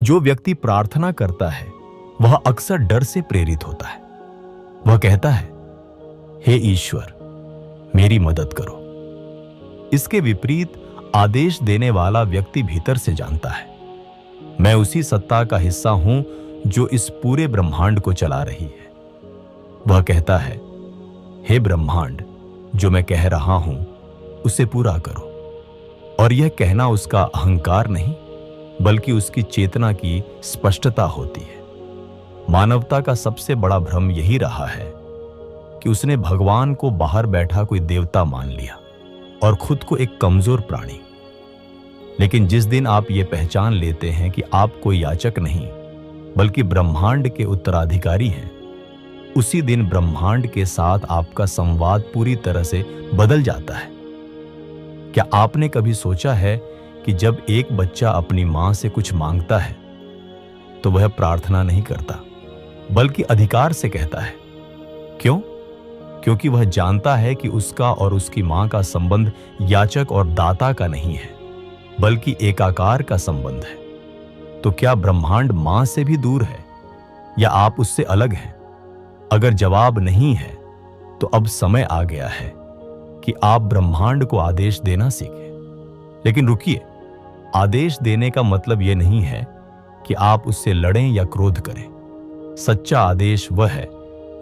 जो व्यक्ति प्रार्थना करता है वह अक्सर डर से प्रेरित होता है। वह कहता है, हे ईश्वर, मेरी मदद करो। इसके विपरीत आदेश देने वाला व्यक्ति भीतर से जानता है, मैं उसी सत्ता का हिस्सा हूं जो इस पूरे ब्रह्मांड को चला रही है। वह कहता है, हे ब्रह्मांड, जो मैं कह रहा हूं उसे पूरा करो। और यह कहना उसका अहंकार नहीं, बल्कि उसकी चेतना की स्पष्टता होती है। मानवता का सबसे बड़ा भ्रम यही रहा है कि उसने भगवान को बाहर बैठा कोई देवता मान लिया और खुद को एक कमजोर प्राणी। लेकिन जिस दिन आप ये पहचान लेते हैं कि आप कोई याचक नहीं बल्कि ब्रह्मांड के उत्तराधिकारी हैं, उसी दिन ब्रह्मांड के साथ आपका संवाद पूरी तरह से बदल जाता है। क्या आपने कभी सोचा है कि जब एक बच्चा अपनी मां से कुछ मांगता है तो वह प्रार्थना नहीं करता बल्कि अधिकार से कहता है? क्यों? क्योंकि वह जानता है कि उसका और उसकी मां का संबंध याचक और दाता का नहीं है, बल्कि एकाकार का संबंध है। तो क्या ब्रह्मांड मां से भी दूर है या आप उससे अलग हैं? अगर जवाब नहीं है तो अब समय आ गया है कि आप ब्रह्मांड को आदेश देना सीखें। लेकिन रुकिए, आदेश देने का मतलब यह नहीं है कि आप उससे लड़ें या क्रोध करें। सच्चा आदेश वह है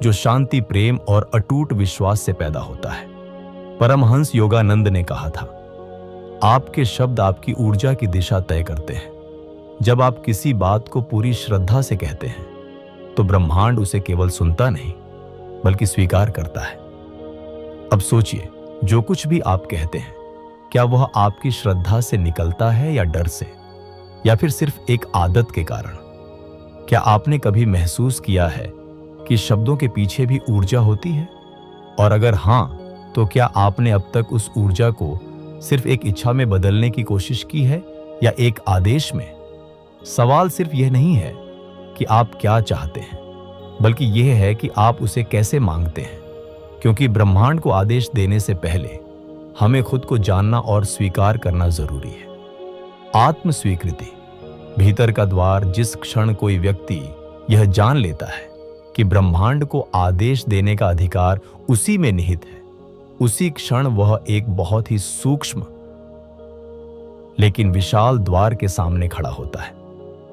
जो शांति, प्रेम और अटूट विश्वास से पैदा होता है। परमहंस योगानंद ने कहा था, आपके शब्द आपकी ऊर्जा की दिशा तय करते हैं। जब आप किसी बात को पूरी श्रद्धा से कहते हैं तो ब्रह्मांड उसे केवल सुनता नहीं बल्कि स्वीकार करता है। अब सोचिए, जो कुछ भी आप कहते हैं, क्या वह आपकी श्रद्धा से निकलता है या डर से, या फिर सिर्फ एक आदत के कारण? क्या आपने कभी महसूस किया है कि शब्दों के पीछे भी ऊर्जा होती है? और अगर हां, तो क्या आपने अब तक उस ऊर्जा को सिर्फ एक इच्छा में बदलने की कोशिश की है या एक आदेश में? सवाल सिर्फ यह नहीं है कि आप क्या चाहते हैं, बल्कि यह है कि आप उसे कैसे मांगते हैं। क्योंकि ब्रह्मांड को आदेश देने से पहले हमें खुद को जानना और स्वीकार करना जरूरी है। आत्म स्वीकृति, भीतर का द्वार। जिस क्षण कोई व्यक्ति यह जान लेता है कि ब्रह्मांड को आदेश देने का अधिकार उसी में निहित है, उसी क्षण वह एक बहुत ही सूक्ष्म लेकिन विशाल द्वार के सामने खड़ा होता है।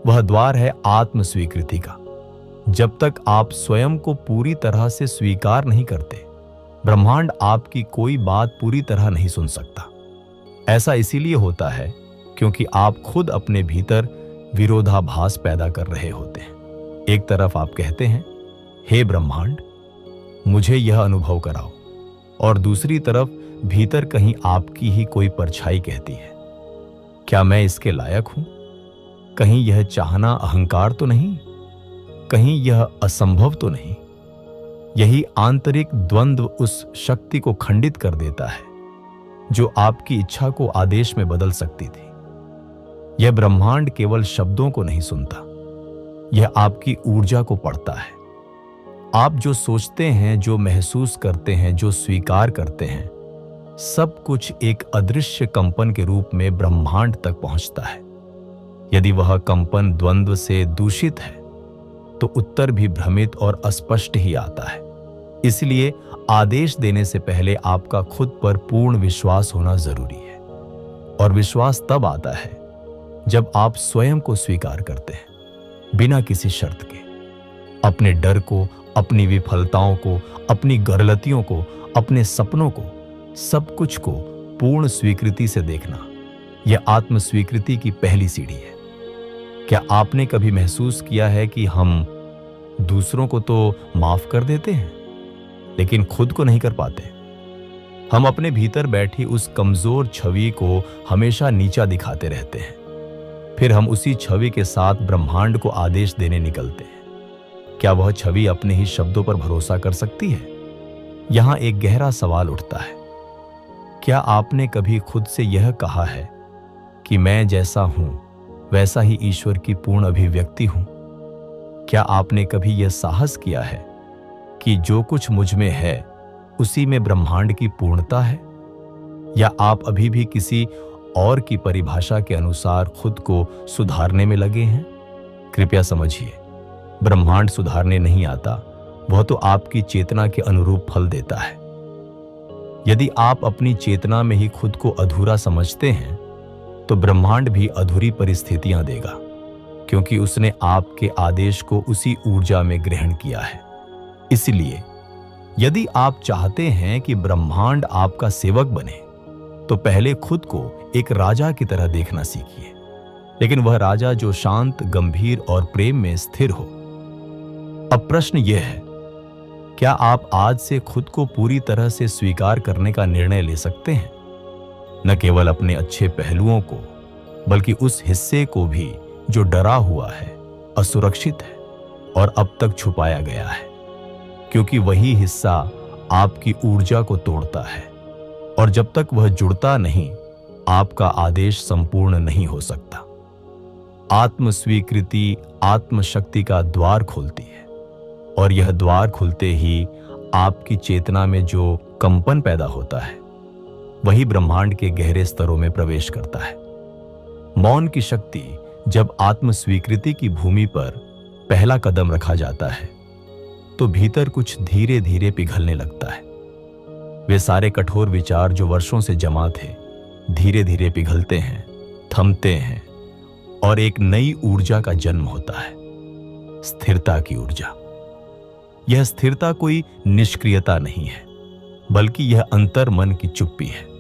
वह द्वार है आत्म स्वीकृति का। जब तक आप स्वयं को पूरी तरह से स्वीकार नहीं करते, ब्रह्मांड आपकी कोई बात पूरी तरह नहीं सुन सकता। ऐसा इसीलिए होता है क्योंकि आप खुद अपने भीतर विरोधाभास पैदा कर रहे होते हैं। एक तरफ आप कहते हैं, हे ब्रह्मांड, मुझे यह अनुभव कराओ, और दूसरी तरफ भीतर कहीं आपकी ही कोई परछाई कहती है, क्या मैं इसके लायक हूं? कहीं यह चाहना अहंकार तो नहीं? कहीं यह असंभव तो नहीं? यही आंतरिक द्वंद्व उस शक्ति को खंडित कर देता है जो आपकी इच्छा को आदेश में बदल सकती थी। यह ब्रह्मांड केवल शब्दों को नहीं सुनता, यह आपकी ऊर्जा को पढ़ता है। आप जो सोचते हैं, जो महसूस करते हैं, जो स्वीकार करते हैं, सब कुछ एक अदृश्य कंपन के रूप में ब्रह्मांड तक पहुंचता है। यदि वह कंपन द्वंद्व से दूषित है तो उत्तर भी भ्रमित और अस्पष्ट ही आता है। इसलिए आदेश देने से पहले आपका खुद पर पूर्ण विश्वास होना जरूरी है। और विश्वास तब आता है जब आप स्वयं को स्वीकार करते हैं, बिना किसी शर्त के। अपने डर को, अपनी विफलताओं को, अपनी गलतियों को, अपने सपनों को, सब कुछ को पूर्ण स्वीकृति से देखना, यह आत्म स्वीकृति की पहली सीढ़ी है। क्या आपने कभी महसूस किया है कि हम दूसरों को तो माफ कर देते हैं, लेकिन खुद को नहीं कर पाते? हम अपने भीतर बैठी उस कमजोर छवि को हमेशा नीचा दिखाते रहते हैं। फिर हम उसी छवि के साथ ब्रह्मांड को आदेश देने निकलते हैं। क्या वह छवि अपने ही शब्दों पर भरोसा कर सकती है? यहां एक गहरा सवाल उठता है, क्या आपने कभी खुद से यह कहा है कि मैं जैसा हूं वैसा ही ईश्वर की पूर्ण अभिव्यक्ति हूं? क्या आपने कभी यह साहस किया है कि जो कुछ मुझ में है उसी में ब्रह्मांड की पूर्णता है? या आप अभी भी किसी और की परिभाषा के अनुसार खुद को सुधारने में लगे हैं? कृपया समझिए, ब्रह्मांड सुधारने नहीं आता, वह तो आपकी चेतना के अनुरूप फल देता है। यदि आप अपनी चेतना में ही खुद को अधूरा समझते हैं तो ब्रह्मांड भी अधूरी परिस्थितियां देगा, क्योंकि उसने आपके आदेश को उसी ऊर्जा में ग्रहण किया है। इसलिए यदि आप चाहते हैं कि ब्रह्मांड आपका सेवक बने तो पहले खुद को एक राजा की तरह देखना सीखिए, लेकिन वह राजा जो शांत, गंभीर और प्रेम में स्थिर हो। अब प्रश्न यह है, क्या आप आज से खुद को पूरी तरह से स्वीकार करने का निर्णय ले सकते हैं? न केवल अपने अच्छे पहलुओं को, बल्कि उस हिस्से को भी जो डरा हुआ है, असुरक्षित है और अब तक छुपाया गया है, क्योंकि वही हिस्सा आपकी ऊर्जा को तोड़ता है और जब तक वह जुड़ता नहीं, आपका आदेश संपूर्ण नहीं हो सकता। आत्म स्वीकृति आत्मशक्ति का द्वार खोलती है और यह द्वार खुलते ही आपकी चेतना में जो कंपन पैदा होता है वही ब्रह्मांड के गहरे स्तरों में प्रवेश करता है। मौन की शक्ति जब आत्म स्वीकृति की भूमि पर पहला कदम रखा जाता है तो भीतर कुछ धीरे धीरे पिघलने लगता है। वे सारे कठोर विचार जो वर्षों से जमा थे धीरे धीरे पिघलते हैं, थमते हैं और एक नई ऊर्जा का जन्म होता है, स्थिरता की ऊर्जा। यह स्थिरता कोई निष्क्रियता नहीं है, बल्कि यह अंतर मन की चुप्पी है।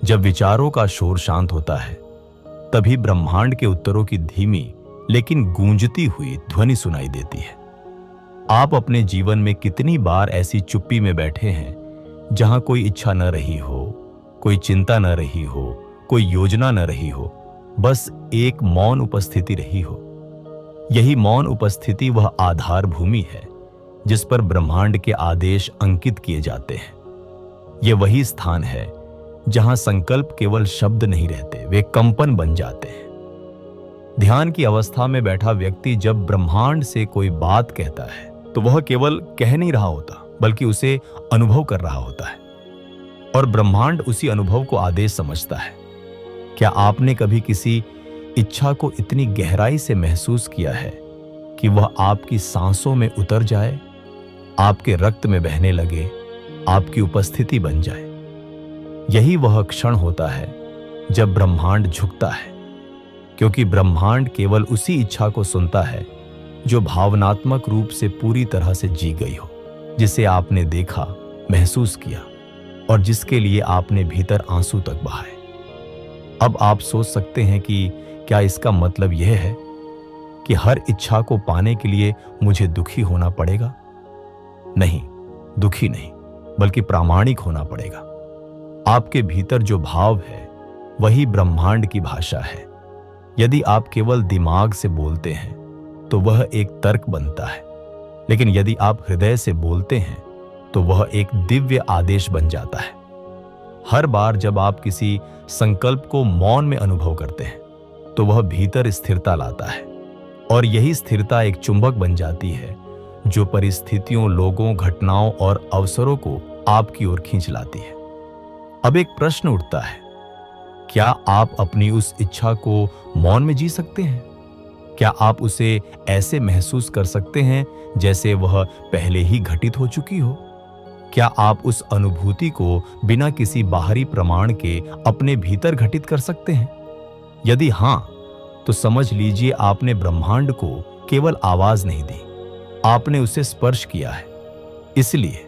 जब विचारों का शोर शांत होता है तभी ब्रह्मांड के उत्तरों की धीमी लेकिन गूंजती हुई ध्वनि सुनाई देती है। आप अपने जीवन में कितनी बार ऐसी चुप्पी में बैठे हैं जहां कोई इच्छा न रही हो, कोई चिंता न रही हो, कोई योजना न रही हो, बस एक मौन उपस्थिति रही हो। यही मौन उपस्थिति वह आधार भूमि है जिस पर ब्रह्मांड के आदेश अंकित किए जाते हैं। यह वही स्थान है जहां संकल्प केवल शब्द नहीं रहते, वे कंपन बन जाते हैं। ध्यान की अवस्था में बैठा व्यक्ति जब ब्रह्मांड से कोई बात कहता है तो वह केवल कह नहीं रहा होता, बल्कि उसे अनुभव कर रहा होता है और ब्रह्मांड उसी अनुभव को आदेश समझता है। क्या आपने कभी किसी इच्छा को इतनी गहराई से महसूस किया है कि वह आपकी सांसों में उतर जाए, आपके रक्त में बहने लगे, आपकी उपस्थिति बन जाए? यही वह क्षण होता है जब ब्रह्मांड झुकता है, क्योंकि ब्रह्मांड केवल उसी इच्छा को सुनता है जो भावनात्मक रूप से पूरी तरह से जी गई हो, जिसे आपने देखा, महसूस किया और जिसके लिए आपने भीतर आंसू तक बहाए। अब आप सोच सकते हैं कि क्या इसका मतलब यह है कि हर इच्छा को पाने के लिए मुझे दुखी होना पड़ेगा? नहीं, दुखी नहीं, बल्कि प्रामाणिक होना पड़ेगा। आपके भीतर जो भाव है वही ब्रह्मांड की भाषा है। यदि आप केवल दिमाग से बोलते हैं तो वह एक तर्क बनता है, लेकिन यदि आप हृदय से बोलते हैं तो वह एक दिव्य आदेश बन जाता है। हर बार जब आप किसी संकल्प को मौन में अनुभव करते हैं तो वह भीतर स्थिरता लाता है और यही स्थिरता एक चुंबक बन जाती है जो परिस्थितियों, लोगों, घटनाओं और अवसरों को आपकी ओर खींच लाती है। अब एक प्रश्न उठता है, क्या आप अपनी उस इच्छा को मौन में जी सकते हैं? क्या आप उसे ऐसे महसूस कर सकते हैं जैसे वह पहले ही घटित हो चुकी हो? क्या आप उस अनुभूति को बिना किसी बाहरी प्रमाण के अपने भीतर घटित कर सकते हैं? यदि हां, तो समझ लीजिए आपने ब्रह्मांड को केवल आवाज नहीं दी, आपने उसे स्पर्श किया है। इसलिए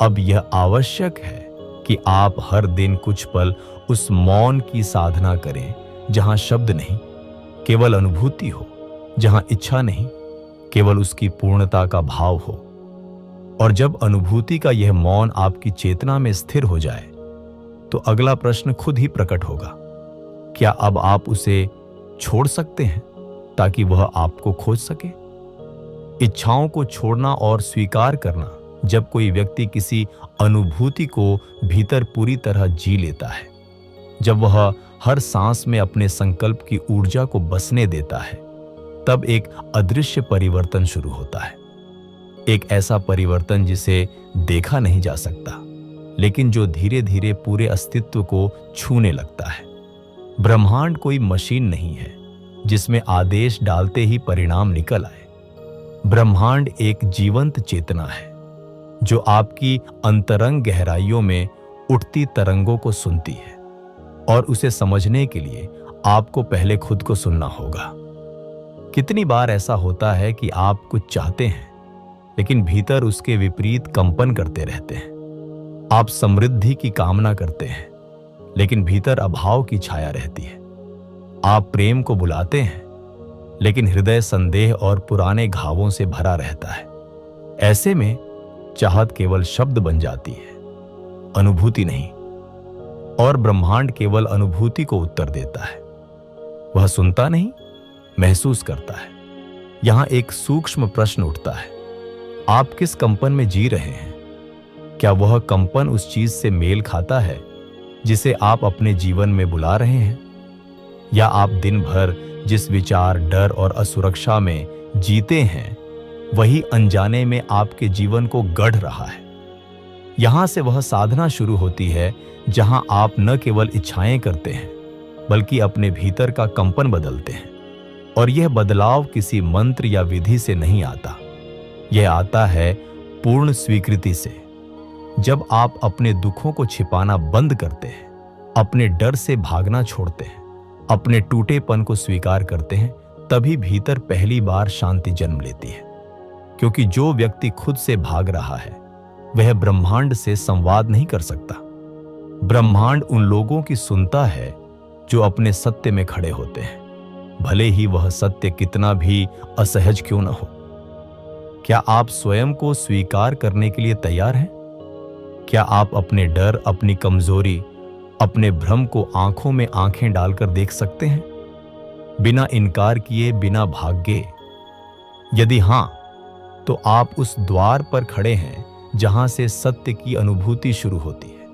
अब यह आवश्यक है कि आप हर दिन कुछ पल उस मौन की साधना करें जहां शब्द नहीं, केवल अनुभूति हो, जहां इच्छा नहीं, केवल उसकी पूर्णता का भाव हो। और जब अनुभूति का यह मौन आपकी चेतना में स्थिर हो जाए तो अगला प्रश्न खुद ही प्रकट होगा, क्या अब आप उसे छोड़ सकते हैं ताकि वह आपको खोज सके? इच्छाओं को छोड़ना और स्वीकार करना जब कोई व्यक्ति किसी अनुभूति को भीतर पूरी तरह जी लेता है, जब वह हर सांस में अपने संकल्प की ऊर्जा को बसने देता है, तब एक अदृश्य परिवर्तन शुरू होता है। एक ऐसा परिवर्तन जिसे देखा नहीं जा सकता, लेकिन जो धीरे धीरे पूरे अस्तित्व को छूने लगता है। ब्रह्मांड कोई मशीन नहीं है, जिसमें आदेश डालते ही परिणाम निकल आए। ब्रह्मांड एक जीवंत चेतना है जो आपकी अंतरंग गहराइयों में उठती तरंगों को सुनती है, और उसे समझने के लिए आपको पहले खुद को सुनना होगा। कितनी बार ऐसा होता है कि आप कुछ चाहते हैं लेकिन भीतर उसके विपरीत कंपन करते रहते हैं। आप समृद्धि की कामना करते हैं लेकिन भीतर अभाव की छाया रहती है। आप प्रेम को बुलाते हैं लेकिन हृदय संदेह और पुराने घावों से भरा रहता है। ऐसे में चाहत केवल शब्द बन जाती है, अनुभूति नहीं। और ब्रह्मांड केवल अनुभूति को उत्तर देता है। वह सुनता नहीं, महसूस करता है। यहां एक सूक्ष्म प्रश्न उठता है, आप किस कंपन में जी रहे हैं? क्या वह कंपन उस चीज से मेल खाता है जिसे आप अपने जीवन में बुला रहे हैं? या आप दिन भर जिस विचार, डर और असुरक्षा में जीते हैं वही अनजाने में आपके जीवन को गढ़ रहा है? यहां से वह साधना शुरू होती है जहां आप न केवल इच्छाएं करते हैं बल्कि अपने भीतर का कंपन बदलते हैं। और यह बदलाव किसी मंत्र या विधि से नहीं आता, यह आता है पूर्ण स्वीकृति से। जब आप अपने दुखों को छिपाना बंद करते हैं, अपने डर से भागना छोड़ते हैं, अपने टूटेपन को स्वीकार करते हैं, तभी भीतर पहली बार शांति जन्म लेती है। क्योंकि जो व्यक्ति खुद से भाग रहा है वह ब्रह्मांड से संवाद नहीं कर सकता। ब्रह्मांड उन लोगों की सुनता है जो अपने सत्य में खड़े होते हैं, भले ही वह सत्य कितना भी असहज क्यों न हो। क्या आप स्वयं को स्वीकार करने के लिए तैयार हैं? क्या आप अपने डर, अपनी कमजोरी, अपने भ्रम को आंखों में आंखें डालकर देख सकते हैं, बिना इनकार किए, बिना भागे? यदि हां, तो आप उस द्वार पर खड़े हैं जहां से सत्य की अनुभूति शुरू होती है,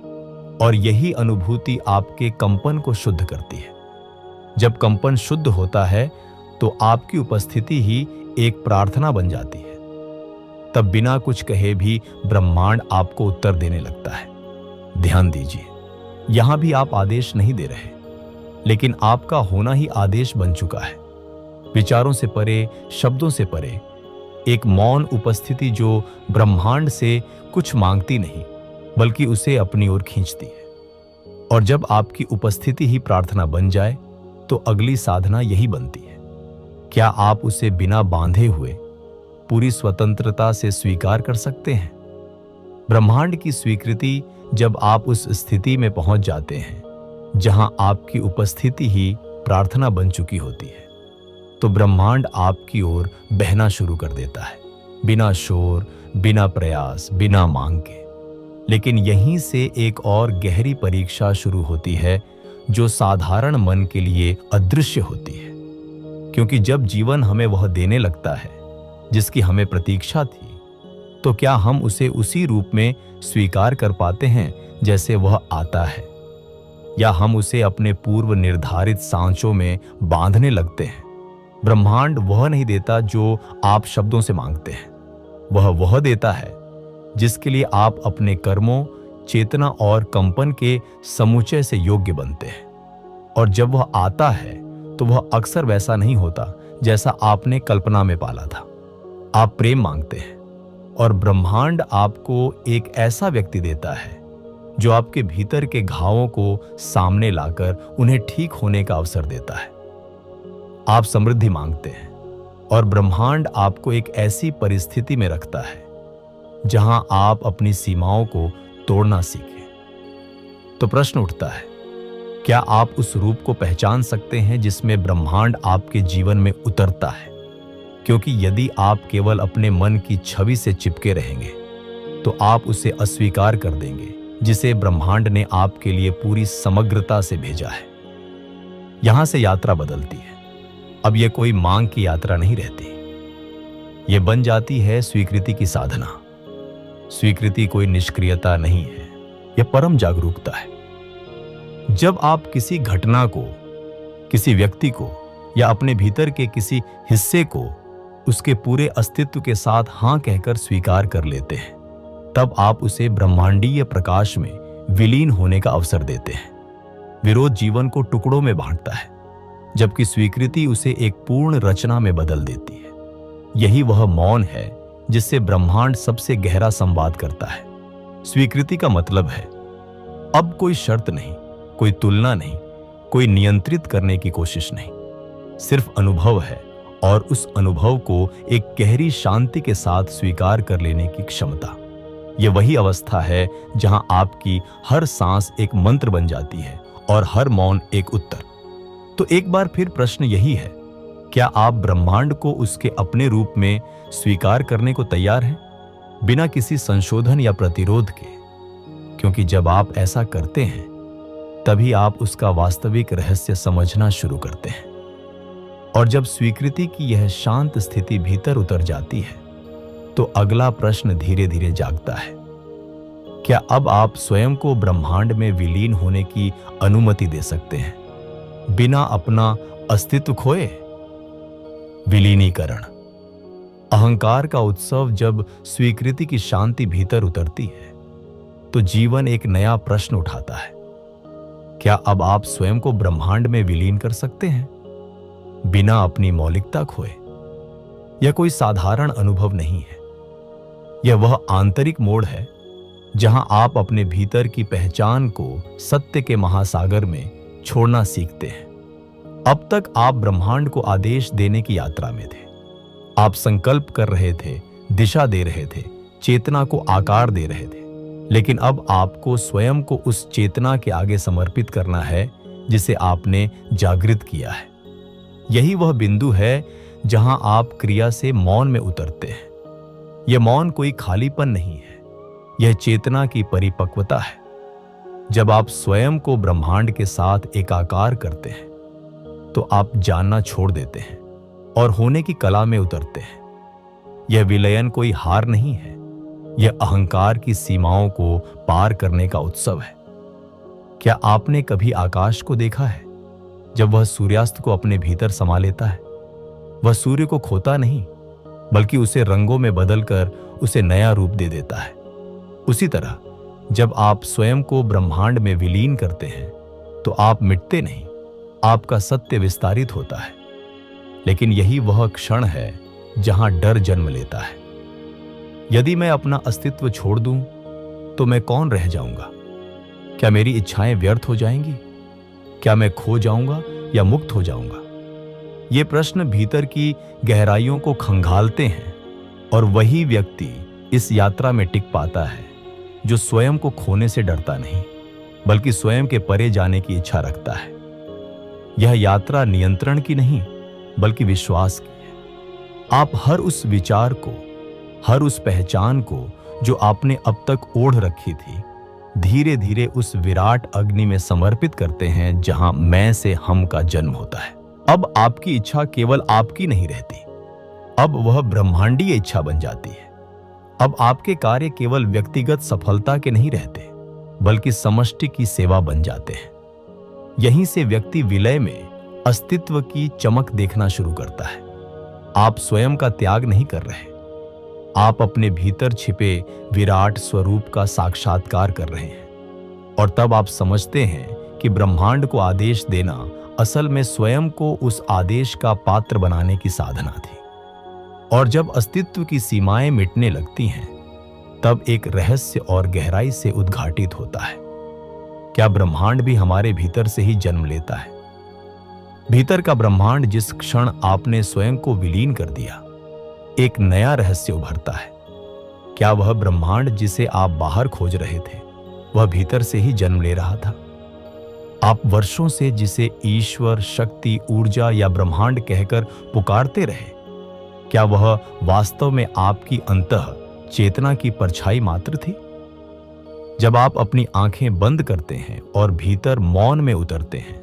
और यही अनुभूति आपके कंपन को शुद्ध करती है। जब कंपन शुद्ध होता है तो आपकी उपस्थिति ही एक प्रार्थना बन जाती है। तब बिना कुछ कहे भी ब्रह्मांड आपको उत्तर देने लगता है। ध्यान दीजिए, यहां भी आप आदेश नहीं दे रहे, लेकिन आपका होना ही आदेश बन चुका है। विचारों से परे, शब्दों से परे, एक मौन उपस्थिति जो ब्रह्मांड से कुछ मांगती नहीं बल्कि उसे अपनी ओर खींचती है। और जब आपकी उपस्थिति ही प्रार्थना बन जाए तो अगली साधना यही बनती है। क्या आप उसे बिना बांधे हुए पूरी स्वतंत्रता से स्वीकार कर सकते हैं? ब्रह्मांड की स्वीकृति जब आप उस स्थिति में पहुंच जाते हैं जहां आपकी उपस्थिति ही प्रार्थना बन चुकी होती है, तो ब्रह्मांड आपकी ओर बहना शुरू कर देता है, बिना शोर, बिना प्रयास, बिना मांग के। लेकिन यहीं से एक और गहरी परीक्षा शुरू होती है जो साधारण मन के लिए अदृश्य होती है। क्योंकि जब जीवन हमें वह देने लगता है जिसकी हमें प्रतीक्षा थी, तो क्या हम उसे उसी रूप में स्वीकार कर पाते हैं जैसे वह आता है, या हम उसे अपने पूर्व निर्धारित सांचों में बांधने लगते हैं? ब्रह्मांड वह नहीं देता जो आप शब्दों से मांगते हैं, वह देता है जिसके लिए आप अपने कर्मों, चेतना और कंपन के समुच्चय से योग्य बनते हैं। और जब वह आता है तो वह अक्सर वैसा नहीं होता जैसा आपने कल्पना में पाला था। आप प्रेम मांगते हैं और ब्रह्मांड आपको एक ऐसा व्यक्ति देता है जो आपके भीतर के घावों को सामने लाकर उन्हें ठीक होने का अवसर देता है। आप समृद्धि मांगते हैं और ब्रह्मांड आपको एक ऐसी परिस्थिति में रखता है जहां आप अपनी सीमाओं को तोड़ना सीखें। तो प्रश्न उठता है, क्या आप उस रूप को पहचान सकते हैं जिसमें ब्रह्मांड आपके जीवन में उतरता है? क्योंकि यदि आप केवल अपने मन की छवि से चिपके रहेंगे तो आप उसे अस्वीकार कर देंगे जिसे ब्रह्मांड ने आपके लिए पूरी समग्रता से भेजा है। यहां से यात्रा बदलती है। अब यह कोई मांग की यात्रा नहीं रहती, यह बन जाती है स्वीकृति की साधना। स्वीकृति कोई निष्क्रियता नहीं है, यह परम जागरूकता है। जब आप किसी घटना को, किसी व्यक्ति को या अपने भीतर के किसी हिस्से को उसके पूरे अस्तित्व के साथ हां कहकर स्वीकार कर लेते हैं, तब आप उसे ब्रह्मांडीय प्रकाश में विलीन होने का अवसर देते हैं। विरोध जीवन को टुकड़ों में बांटता है, जबकि स्वीकृति उसे एक पूर्ण रचना में बदल देती है। यही वह मौन है जिससे ब्रह्मांड सबसे गहरा संवाद करता है। स्वीकृति का मतलब है अब कोई शर्त नहीं, कोई तुलना नहीं, कोई नियंत्रित करने की कोशिश नहीं, सिर्फ अनुभव है और उस अनुभव को एक गहरी शांति के साथ स्वीकार कर लेने की क्षमता। यह वही अवस्था है जहां आपकी हर सांस एक मंत्र बन जाती है और हर मौन एक उत्तर। तो एक बार फिर प्रश्न यही है, क्या आप ब्रह्मांड को उसके अपने रूप में स्वीकार करने को तैयार हैं, बिना किसी संशोधन या प्रतिरोध के? क्योंकि जब आप ऐसा करते हैं तभी आप उसका वास्तविक रहस्य समझना शुरू करते हैं। और जब स्वीकृति की यह शांत स्थिति भीतर उतर जाती है तो अगला प्रश्न धीरे धीरे जागता है। क्या अब आप स्वयं को ब्रह्मांड में विलीन होने की अनुमति दे सकते हैं, बिना अपना अस्तित्व खोए? विलीनीकरण, अहंकार का उत्सव। जब स्वीकृति की शांति भीतर उतरती है तो जीवन एक नया प्रश्न उठाता है। क्या अब आप स्वयं को ब्रह्मांड में विलीन कर सकते हैं, बिना अपनी मौलिकता खोए? यह कोई साधारण अनुभव नहीं है। यह वह आंतरिक मोड़ है जहां आप अपने भीतर की पहचान को सत्य के महासागर में छोड़ना सीखते हैं। अब तक आप ब्रह्मांड को आदेश देने की यात्रा में थे। आप संकल्प कर रहे थे, दिशा दे रहे थे, चेतना को आकार दे रहे थे। लेकिन अब आपको स्वयं को उस चेतना के आगे समर्पित करना है जिसे आपने जागृत किया है। यही वह बिंदु है जहां आप क्रिया से मौन में उतरते हैं। यह मौन कोई खालीपन नहीं है, यह चेतना की परिपक्वता है। जब आप स्वयं को ब्रह्मांड के साथ एकाकार करते हैं तो आप जानना छोड़ देते हैं और होने की कला में उतरते हैं। यह विलयन कोई हार नहीं है, यह अहंकार की सीमाओं को पार करने का उत्सव है। क्या आपने कभी आकाश को देखा है जब वह सूर्यास्त को अपने भीतर समा लेता है? वह सूर्य को खोता नहीं, बल्कि उसे रंगों में बदलकर उसे नया रूप दे देता है। उसी तरह जब आप स्वयं को ब्रह्मांड में विलीन करते हैं तो आप मिटते नहीं, आपका सत्य विस्तारित होता है। लेकिन यही वह क्षण है जहां डर जन्म लेता है। यदि मैं अपना अस्तित्व छोड़ दूं तो मैं कौन रह जाऊंगा? क्या मेरी इच्छाएं व्यर्थ हो जाएंगी? क्या मैं खो जाऊंगा या मुक्त हो जाऊंगा? ये प्रश्न भीतर की गहराइयों को खंगालते हैं और वही व्यक्ति इस यात्रा में टिक पाता है जो स्वयं को खोने से डरता नहीं, बल्कि स्वयं के परे जाने की इच्छा रखता है। यह यात्रा नियंत्रण की नहीं, बल्कि विश्वास की है। आप हर उस विचार को, हर उस पहचान को जो आपने अब तक ओढ़ रखी थी, धीरे धीरे उस विराट अग्नि में समर्पित करते हैं जहां मैं से हम का जन्म होता है। अब आपकी इच्छा केवल आपकी नहीं रहती, अब वह ब्रह्मांडीय इच्छा बन जाती है। अब आपके कार्य केवल व्यक्तिगत सफलता के नहीं रहते, बल्कि समष्टि की सेवा बन जाते हैं। यहीं से व्यक्ति विलय में अस्तित्व की चमक देखना शुरू करता है। आप स्वयं का त्याग नहीं कर रहे, आप अपने भीतर छिपे विराट स्वरूप का साक्षात्कार कर रहे हैं। और तब आप समझते हैं कि ब्रह्मांड को आदेश देना असल में स्वयं को उस आदेश का पात्र बनाने की साधना थी। और जब अस्तित्व की सीमाएं मिटने लगती हैं, तब एक रहस्य और गहराई से उद्घाटित होता है। क्या ब्रह्मांड भी हमारे भीतर से ही जन्म लेता है? भीतर का ब्रह्मांड जिस क्षण आपने स्वयं को विलीन कर दिया, एक नया रहस्य उभरता है। क्या वह ब्रह्मांड जिसे आप बाहर खोज रहे थे, वह भीतर से ही जन्म ले रहा था? आप वर्षों से जिसे ईश्वर, शक्ति, ऊर्जा या ब्रह्मांड कहकर पुकारते रहे, क्या वह वास्तव में आपकी अंतः चेतना की परछाई मात्र थी? जब आप अपनी आंखें बंद करते हैं और भीतर मौन में उतरते हैं,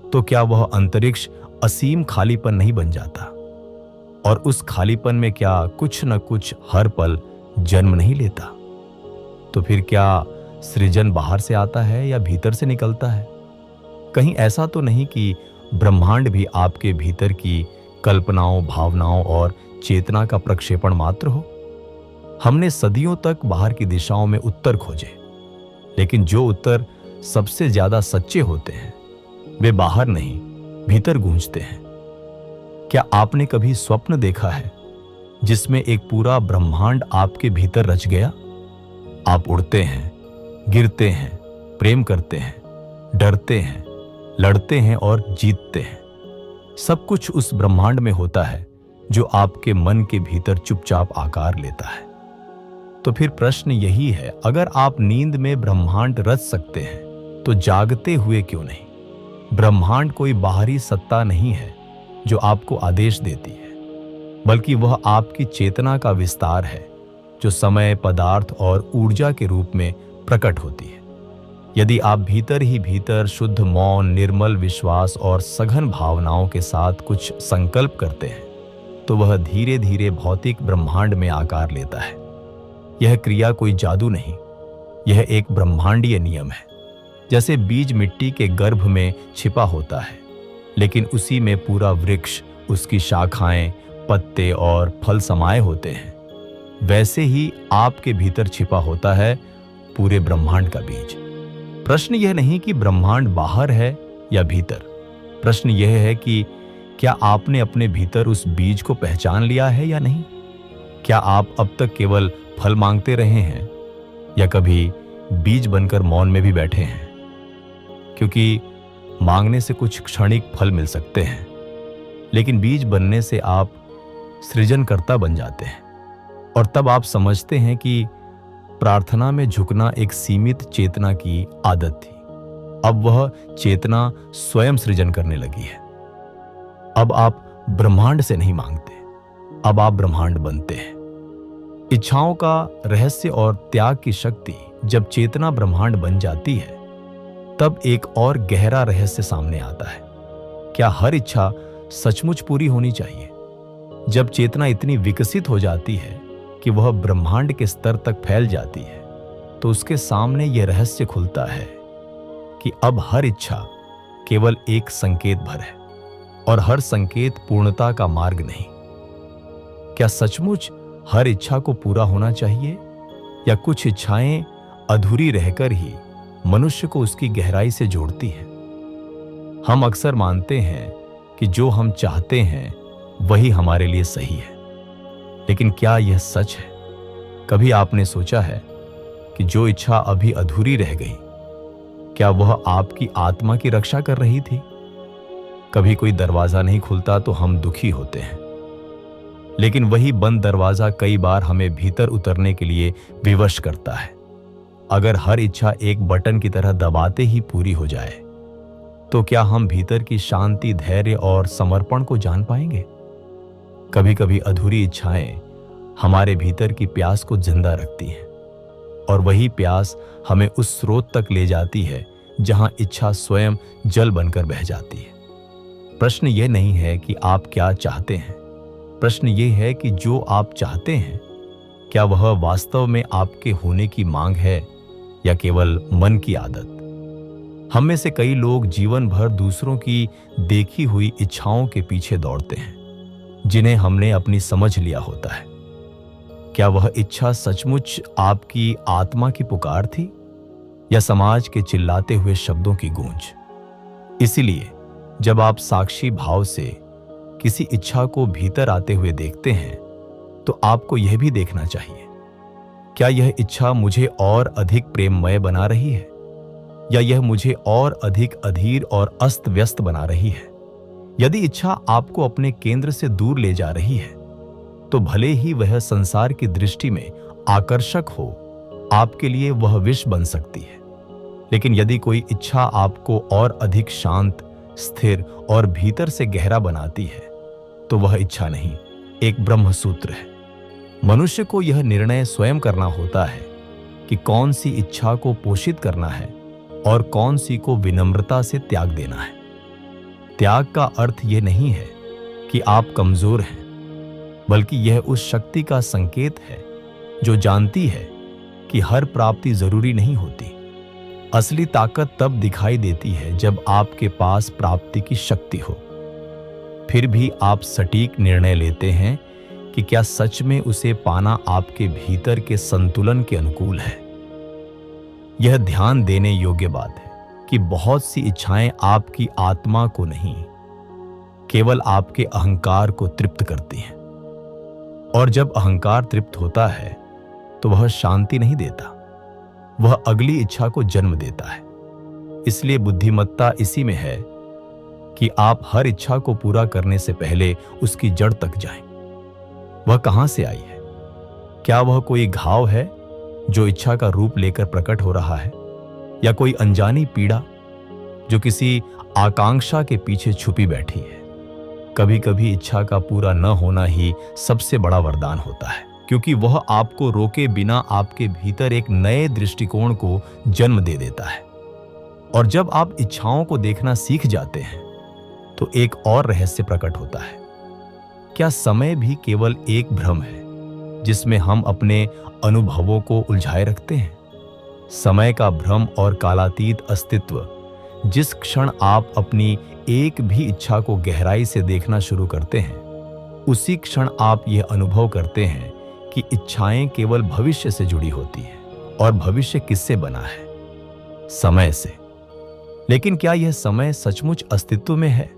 तो क्या वह अंतरिक्ष असीम खालीपन नहीं बन जाता? और उस खालीपन में क्या कुछ न कुछ हर पल जन्म नहीं लेता? तो फिर क्या सृजन बाहर से आता है या भीतर से निकलता है? कहीं ऐसा तो नहीं कि ब्रह्मांड भी आपके भीतर की कल्पनाओं, भावनाओं और चेतना का प्रक्षेपण मात्र हो? हमने सदियों तक बाहर की दिशाओं में उत्तर खोजे, लेकिन जो उत्तर सबसे ज्यादा सच्चे होते हैं वे बाहर नहीं, भीतर गूंजते हैं। क्या आपने कभी स्वप्न देखा है जिसमें एक पूरा ब्रह्मांड आपके भीतर रच गया? आप उड़ते हैं, गिरते हैं, प्रेम करते हैं, डरते हैं, लड़ते हैं और जीतते हैं। सब कुछ उस ब्रह्मांड में होता है जो आपके मन के भीतर चुपचाप आकार लेता है। तो फिर प्रश्न यही है, अगर आप नींद में ब्रह्मांड रच सकते हैं तो जागते हुए क्यों नहीं? ब्रह्मांड कोई बाहरी सत्ता नहीं है जो आपको आदेश देती है, बल्कि वह आपकी चेतना का विस्तार है जो समय, पदार्थ और ऊर्जा के रूप में प्रकट होती है। यदि आप भीतर ही भीतर शुद्ध मौन, निर्मल विश्वास और सघन भावनाओं के साथ कुछ संकल्प करते हैं तो वह धीरे धीरे भौतिक ब्रह्मांड में आकार लेता है। यह क्रिया कोई जादू नहीं, यह एक ब्रह्मांडीय नियम है। जैसे बीज मिट्टी के गर्भ में छिपा होता है, लेकिन उसी में पूरा वृक्ष, उसकी शाखाएं, पत्ते और फल समाये होते हैं, वैसे ही आपके भीतर छिपा होता है पूरे ब्रह्मांड का बीज। प्रश्न यह नहीं कि ब्रह्मांड बाहर है या भीतर, प्रश्न यह है कि क्या आपने अपने भीतर उस बीज को पहचान लिया है या नहीं? क्या आप अब तक केवल फल मांगते रहे हैं या कभी बीज बनकर मौन में भी बैठे हैं? क्योंकि मांगने से कुछ क्षणिक फल मिल सकते हैं, लेकिन बीज बनने से आप सृजनकर्ता बन जाते हैं और तब आप समझते हैं कि प्रार्थना में झुकना एक सीमित चेतना की आदत थी। अब वह चेतना स्वयं सृजन करने लगी है। अब आप ब्रह्मांड से नहीं मांगते, अब आप ब्रह्मांड बनते हैं। इच्छाओं का रहस्य और त्याग की शक्ति जब चेतना ब्रह्मांड बन जाती है, तब एक और गहरा रहस्य सामने आता है। क्या हर इच्छा सचमुच पूरी होनी चाहिए? जब चेतना इतनी विकसित हो जाती है कि वह ब्रह्मांड के स्तर तक फैल जाती है, तो उसके सामने यह रहस्य खुलता है कि अब हर इच्छा केवल एक संकेत भर है और हर संकेत पूर्णता का मार्ग नहीं। क्या सचमुच हर इच्छा को पूरा होना चाहिए, या कुछ इच्छाएं अधूरी रहकर ही मनुष्य को उसकी गहराई से जोड़ती हैं? हम अक्सर मानते हैं कि जो हम चाहते हैं वही हमारे लिए सही है, लेकिन क्या यह सच है? कभी आपने सोचा है कि जो इच्छा अभी अधूरी रह गई, क्या वह आपकी आत्मा की रक्षा कर रही थी? कभी कोई दरवाजा नहीं खुलता तो हम दुखी होते हैं, लेकिन वही बंद दरवाजा कई बार हमें भीतर उतरने के लिए विवश करता है। अगर हर इच्छा एक बटन की तरह दबाते ही पूरी हो जाए, तो क्या हम भीतर की शांति, धैर्य और समर्पण को जान पाएंगे? कभी कभी अधूरी इच्छाएं हमारे भीतर की प्यास को जिंदा रखती हैं, और वही प्यास हमें उस स्रोत तक ले जाती है जहां इच्छा स्वयं जल बनकर बह जाती है। प्रश्न यह नहीं है कि आप क्या चाहते हैं, प्रश्न यह है कि जो आप चाहते हैं, क्या वह वास्तव में आपके होने की मांग है या केवल मन की आदत? हम में से कई लोग जीवन भर दूसरों की देखी हुई इच्छाओं के पीछे दौड़ते हैं, जिन्हें हमने अपनी समझ लिया होता है। क्या वह इच्छा सचमुच आपकी आत्मा की पुकार थी, या समाज के चिल्लाते हुए शब्दों की गूंज? इसीलिए जब आप साक्षी भाव से किसी इच्छा को भीतर आते हुए देखते हैं, तो आपको यह भी देखना चाहिए, क्या यह इच्छा मुझे और अधिक प्रेममय बना रही है, या यह मुझे और अधिक अधीर और अस्त व्यस्त बना रही है? यदि इच्छा आपको अपने केंद्र से दूर ले जा रही है, तो भले ही वह संसार की दृष्टि में आकर्षक हो, आपके लिए वह विष बन सकती है। लेकिन यदि कोई इच्छा आपको और अधिक शांत, स्थिर और भीतर से गहरा बनाती है, तो वह इच्छा नहीं, एक ब्रह्म सूत्र है। मनुष्य को यह निर्णय स्वयं करना होता है कि कौन सी इच्छा को पोषित करना है और कौन सी को विनम्रता से त्याग देना है। त्याग का अर्थ यह नहीं है कि आप कमजोर हैं, बल्कि यह उस शक्ति का संकेत है जो जानती है कि हर प्राप्ति जरूरी नहीं होती। असली ताकत तब दिखाई देती है जब आपके पास प्राप्ति की शक्ति हो, फिर भी आप सटीक निर्णय लेते हैं कि क्या सच में उसे पाना आपके भीतर के संतुलन के अनुकूल है। यह ध्यान देने योग्य बात है कि बहुत सी इच्छाएं आपकी आत्मा को नहीं, केवल आपके अहंकार को तृप्त करती हैं। और जब अहंकार तृप्त होता है तो वह शांति नहीं देता, वह अगली इच्छा को जन्म देता है। इसलिए बुद्धिमत्ता इसी में है कि आप हर इच्छा को पूरा करने से पहले उसकी जड़ तक जाएं। वह कहां से आई है? क्या वह कोई घाव है जो इच्छा का रूप लेकर प्रकट हो रहा है, या कोई अनजानी पीड़ा जो किसी आकांक्षा के पीछे छुपी बैठी है? कभी कभी इच्छा का पूरा न होना ही सबसे बड़ा वरदान होता है, क्योंकि वह आपको रोके बिना आपके भीतर एक नए दृष्टिकोण को जन्म दे देता है। और जब आप इच्छाओं को देखना सीख जाते हैं तो एक और रहस्य प्रकट होता है। क्या समय भी केवल एक भ्रम है जिसमें हम अपने अनुभवों को उलझाए रखते हैं? समय का भ्रम और कालातीत अस्तित्व, जिस क्षण आप अपनी एक भी इच्छा को गहराई से देखना शुरू करते हैं, उसी क्षण आप यह अनुभव करते हैं कि इच्छाएं केवल भविष्य से जुड़ी होती हैं। और भविष्य किससे बना है? समय से। लेकिन क्या यह समय सचमुच अस्तित्व में है,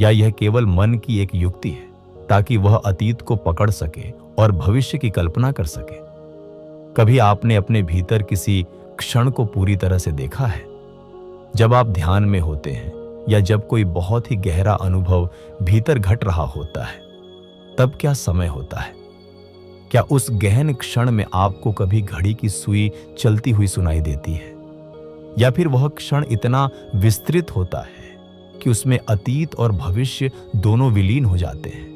या यह केवल मन की एक युक्ति है ताकि वह अतीत को पकड़ सके और भविष्य की कल्पना कर सके? कभी आपने अपने भीतर किसी क्षण को पूरी तरह से देखा है? जब आप ध्यान में होते हैं या जब कोई बहुत ही गहरा अनुभव भीतर घट रहा होता है, तब क्या समय होता है? क्या उस गहन क्षण में आपको कभी घड़ी की सुई चलती हुई सुनाई देती है, या फिर वह क्षण इतना विस्तृत होता है कि उसमें अतीत और भविष्य दोनों विलीन हो जाते हैं?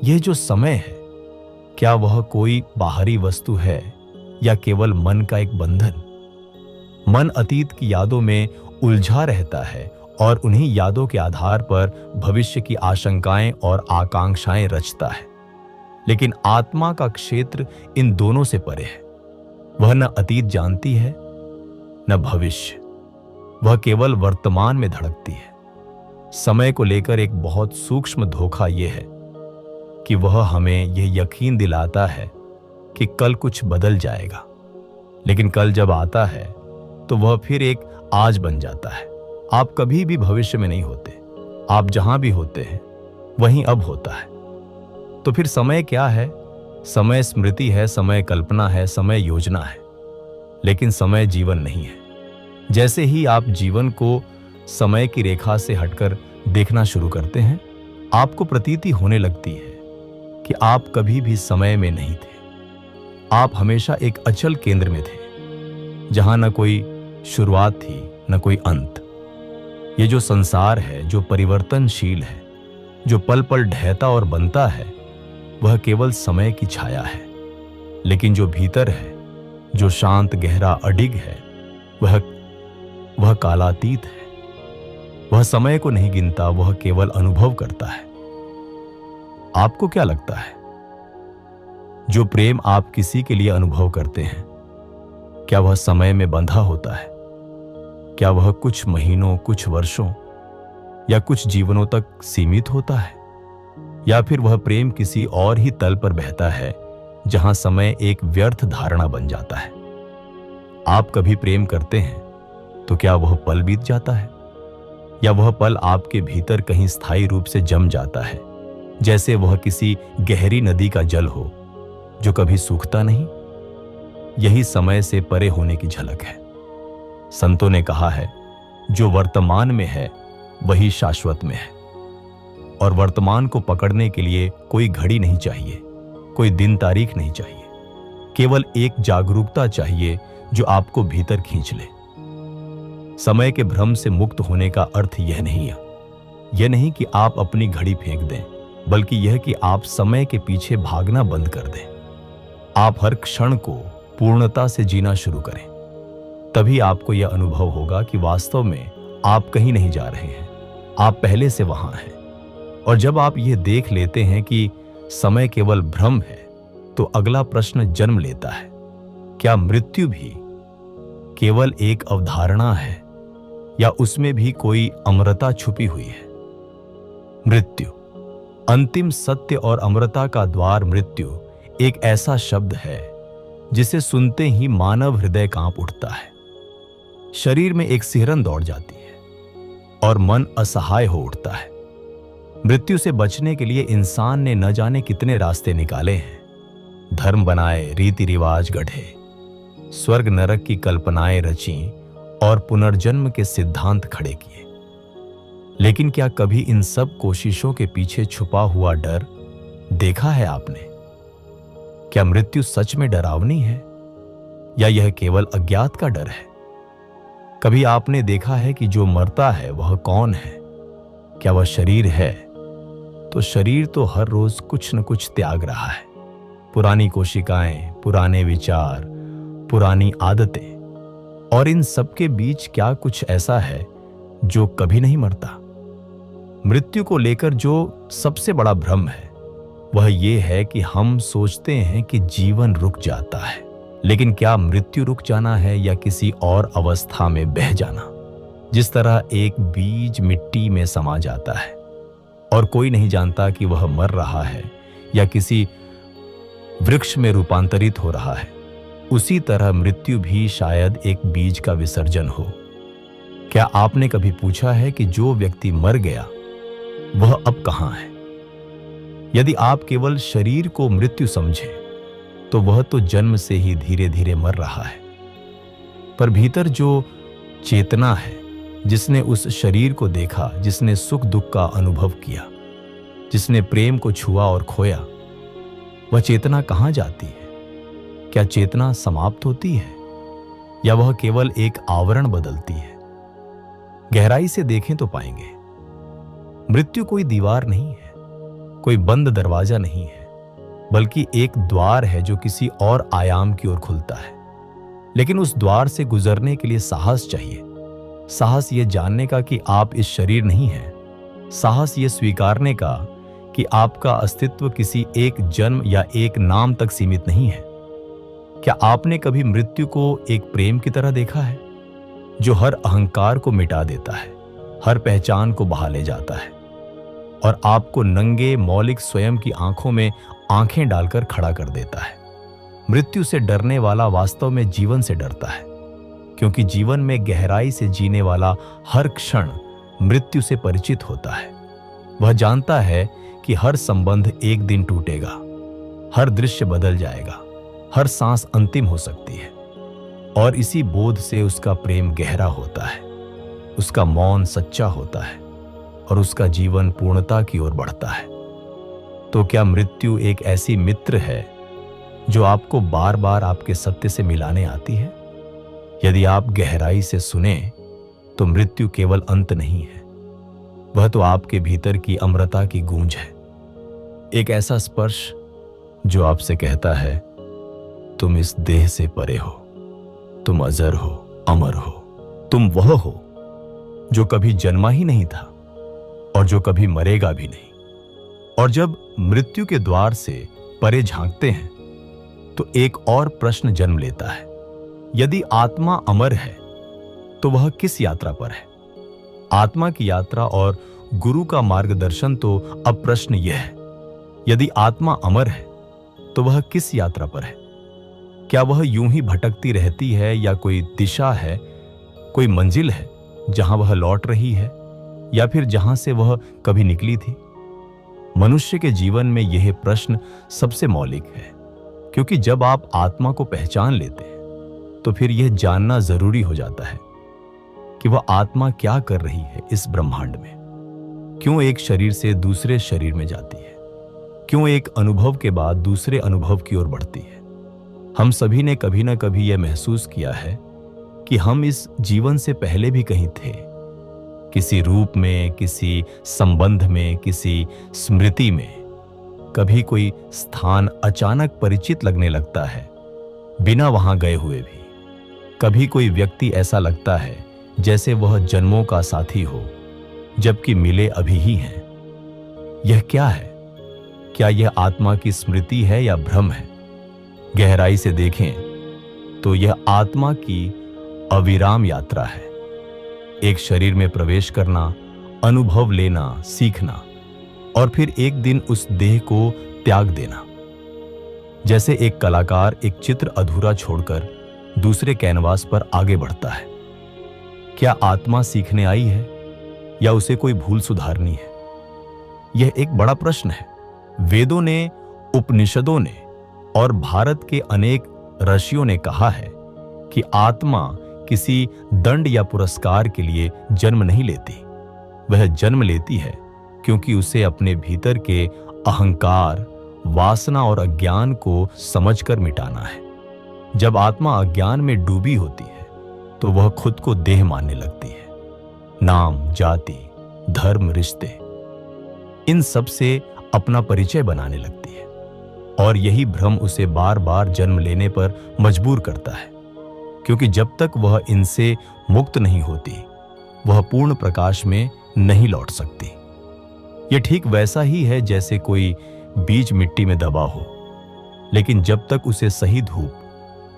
यह जो समय है, क्या वह कोई बाहरी वस्तु है या केवल मन का एक बंधन? मन अतीत की यादों में उलझा रहता है और उन्हीं यादों के आधार पर भविष्य की आशंकाएं और आकांक्षाएं रचता है। लेकिन आत्मा का क्षेत्र इन दोनों से परे है। वह न अतीत जानती है न भविष्य, वह केवल वर्तमान में धड़कती है। समय को लेकर एक बहुत सूक्ष्म धोखा यह है कि वह हमें यह यकीन दिलाता है कि कल कुछ बदल जाएगा, लेकिन कल जब आता है तो वह फिर एक आज बन जाता है। आप कभी भी भविष्य में नहीं होते, आप जहां भी होते हैं वहीं अब होता है। तो फिर समय क्या है? समय स्मृति है, समय कल्पना है, समय योजना है, लेकिन समय जीवन नहीं है। जैसे ही आप जीवन को समय की रेखा से हटकर देखना शुरू करते हैं, आपको प्रतीति होने लगती है कि आप कभी भी समय में नहीं थे। आप हमेशा एक अचल केंद्र में थे, जहां न कोई शुरुआत थी न कोई अंत। ये जो संसार है, जो परिवर्तनशील है, जो पल पल ढहता और बनता है, वह केवल समय की छाया है। लेकिन जो भीतर है, जो शांत गहरा अडिग है, वह कालातीत है। वह समय को नहीं गिनता, वह केवल अनुभव करता है। आपको क्या लगता है, जो प्रेम आप किसी के लिए अनुभव करते हैं, क्या वह समय में बंधा होता है? क्या वह कुछ महीनों, कुछ वर्षों या कुछ जीवनों तक सीमित होता है? या फिर वह प्रेम किसी और ही तल पर बहता है, जहां समय एक व्यर्थ धारणा बन जाता है? आप कभी प्रेम करते हैं तो क्या वह पल बीत जाता है, या वह पल आपके भीतर कहीं स्थायी रूप से जम जाता है, जैसे वह किसी गहरी नदी का जल हो जो कभी सूखता नहीं? यही समय से परे होने की झलक है। संतों ने कहा है, जो वर्तमान में है वही शाश्वत में है। और वर्तमान को पकड़ने के लिए कोई घड़ी नहीं चाहिए, कोई दिन तारीख नहीं चाहिए, केवल एक जागरूकता चाहिए जो आपको भीतर खींच ले। समय के भ्रम से मुक्त होने का अर्थ यह नहीं कि आप अपनी घड़ी फेंक दें, बल्कि यह कि आप समय के पीछे भागना बंद कर दें। आप हर क्षण को पूर्णता से जीना शुरू करें। तभी आपको यह अनुभव होगा कि वास्तव में आप कहीं नहीं जा रहे हैं, आप पहले से वहां हैं। और जब आप यह देख लेते हैं कि समय केवल भ्रम है, तो अगला प्रश्न जन्म लेता है, क्या मृत्यु भी केवल एक अवधारणा है, या उसमें भी कोई अमरता छुपी हुई है? मृत्यु, अंतिम सत्य और अमरता का द्वार मृत्यु एक ऐसा शब्द है जिसे सुनते ही मानव हृदय कांप उठता है। शरीर में एक सिहरन दौड़ जाती है और मन असहाय हो उठता है। मृत्यु से बचने के लिए इंसान ने न जाने कितने रास्ते निकाले हैं। धर्म बनाए, रीति रिवाज गढ़े, स्वर्ग नरक की कल्पनाएं रची और पुनर्जन्म के सिद्धांत खड़े किए। लेकिन क्या कभी इन सब कोशिशों के पीछे छुपा हुआ डर देखा है आपने? क्या मृत्यु सच में डरावनी है या यह केवल अज्ञात का डर है? कभी आपने देखा है कि जो मरता है वह कौन है? क्या वह शरीर है? तो शरीर तो हर रोज कुछ न कुछ त्याग रहा है। पुरानी कोशिकाएं, पुराने विचार, पुरानी आदतें, और इन सब के बीच क्या कुछ ऐसा है जो कभी नहीं मरता? मृत्यु को लेकर जो सबसे बड़ा भ्रम है वह ये है कि हम सोचते हैं कि जीवन रुक जाता है। लेकिन क्या मृत्यु रुक जाना है या किसी और अवस्था में बह जाना? जिस तरह एक बीज मिट्टी में समा जाता है और कोई नहीं जानता कि वह मर रहा है या किसी वृक्ष में रूपांतरित हो रहा है, उसी तरह मृत्यु भी शायद एक बीज का विसर्जन हो। क्या आपने कभी पूछा है कि जो व्यक्ति मर गया वह अब कहां है? यदि आप केवल शरीर को मृत्यु समझें तो वह तो जन्म से ही धीरे धीरे मर रहा है, पर भीतर जो चेतना है, जिसने उस शरीर को देखा, जिसने सुख दुख का अनुभव किया, जिसने प्रेम को छुआ और खोया, वह चेतना कहां जाती है? क्या चेतना समाप्त होती है या वह केवल एक आवरण बदलती है? गहराई से देखें तो पाएंगे मृत्यु कोई दीवार नहीं है, कोई बंद दरवाजा नहीं है, बल्कि एक द्वार है जो किसी और आयाम की ओर खुलता है। लेकिन उस द्वार से गुजरने के लिए साहस चाहिए। साहस ये जानने का कि आप इस शरीर नहीं हैं। साहस ये स्वीकारने का कि आपका अस्तित्व किसी एक जन्म या एक नाम तक सीमित नहीं है। क्या आपने कभी मृत्यु को एक प्रेम की तरह देखा है जो हर अहंकार को मिटा देता है, हर पहचान को बहा ले जाता है और आपको नंगे मौलिक स्वयं की आंखों में आंखें डालकर खड़ा कर देता है? मृत्यु से डरने वाला वास्तव में जीवन से डरता है, क्योंकि जीवन में गहराई से जीने वाला हर क्षण मृत्यु से परिचित होता है। वह जानता है कि हर संबंध एक दिन टूटेगा, हर दृश्य बदल जाएगा, हर सांस अंतिम हो सकती है, और इसी बोध से उसका प्रेम गहरा होता है, उसका मौन सच्चा होता है और उसका जीवन पूर्णता की ओर बढ़ता है। तो क्या मृत्यु एक ऐसी मित्र है जो आपको बार बार आपके सत्य से मिलाने आती है? यदि आप गहराई से सुने तो मृत्यु केवल अंत नहीं है, वह तो आपके भीतर की अमरता की गूंज है। एक ऐसा स्पर्श जो आपसे कहता है, तुम इस देह से परे हो, तुम अजर हो, अमर हो, तुम वह हो जो कभी जन्मा ही नहीं था और जो कभी मरेगा भी नहीं। और जब मृत्यु के द्वार से परे झांकते हैं तो एक और प्रश्न जन्म लेता है। यदि आत्मा अमर है तो वह किस यात्रा पर है? आत्मा की यात्रा और गुरु का मार्गदर्शन तो अब प्रश्न यह है, यदि आत्मा अमर है तो वह किस यात्रा पर है? क्या वह यूं ही भटकती रहती है या कोई दिशा है, कोई मंजिल है जहां वह लौट रही है, या फिर जहां से वह कभी निकली थी? मनुष्य के जीवन में यह प्रश्न सबसे मौलिक है, क्योंकि जब आप आत्मा को पहचान लेते हैं तो फिर यह जानना जरूरी हो जाता है कि वह आत्मा क्या कर रही है इस ब्रह्मांड में, क्यों एक शरीर से दूसरे शरीर में जाती है, क्यों एक अनुभव के बाद दूसरे अनुभव की ओर बढ़ती है। हम सभी ने कभी ना कभी यह महसूस किया है कि हम इस जीवन से पहले भी कहीं थे, किसी रूप में, किसी संबंध में, किसी स्मृति में। कभी कोई स्थान अचानक परिचित लगने लगता है बिना वहां गए हुए भी। कभी कोई व्यक्ति ऐसा लगता है जैसे वह जन्मों का साथी हो, जबकि मिले अभी ही हैं। यह क्या है? क्या यह आत्मा की स्मृति है या भ्रम है? गहराई से देखें तो यह आत्मा की अविराम यात्रा है। एक शरीर में प्रवेश करना, अनुभव लेना, सीखना और फिर एक दिन उस देह को त्याग देना। जैसे एक कलाकार एक चित्र अधूरा छोड़कर दूसरे कैनवास पर आगे बढ़ता है। क्या आत्मा सीखने आई है या उसे कोई भूल सुधारनी है? यह एक बड़ा प्रश्न है। वेदों ने, उपनिषदों ने और भारत के अनेक ऋषियों ने कहा है कि आत्मा किसी दंड या पुरस्कार के लिए जन्म नहीं लेती। वह जन्म लेती है क्योंकि उसे अपने भीतर के अहंकार, वासना और अज्ञान को समझकर मिटाना है। जब आत्मा अज्ञान में डूबी होती है तो वह खुद को देह मानने लगती है। नाम, जाति, धर्म, रिश्ते, इन सब से अपना परिचय बनाने लगती है और यही भ्रम उसे बार बार जन्म लेने पर मजबूर करता है, क्योंकि जब तक वह इनसे मुक्त नहीं होती वह पूर्ण प्रकाश में नहीं लौट सकती। यह ठीक वैसा ही है जैसे कोई बीज मिट्टी में दबा हो, लेकिन जब तक उसे सही धूप,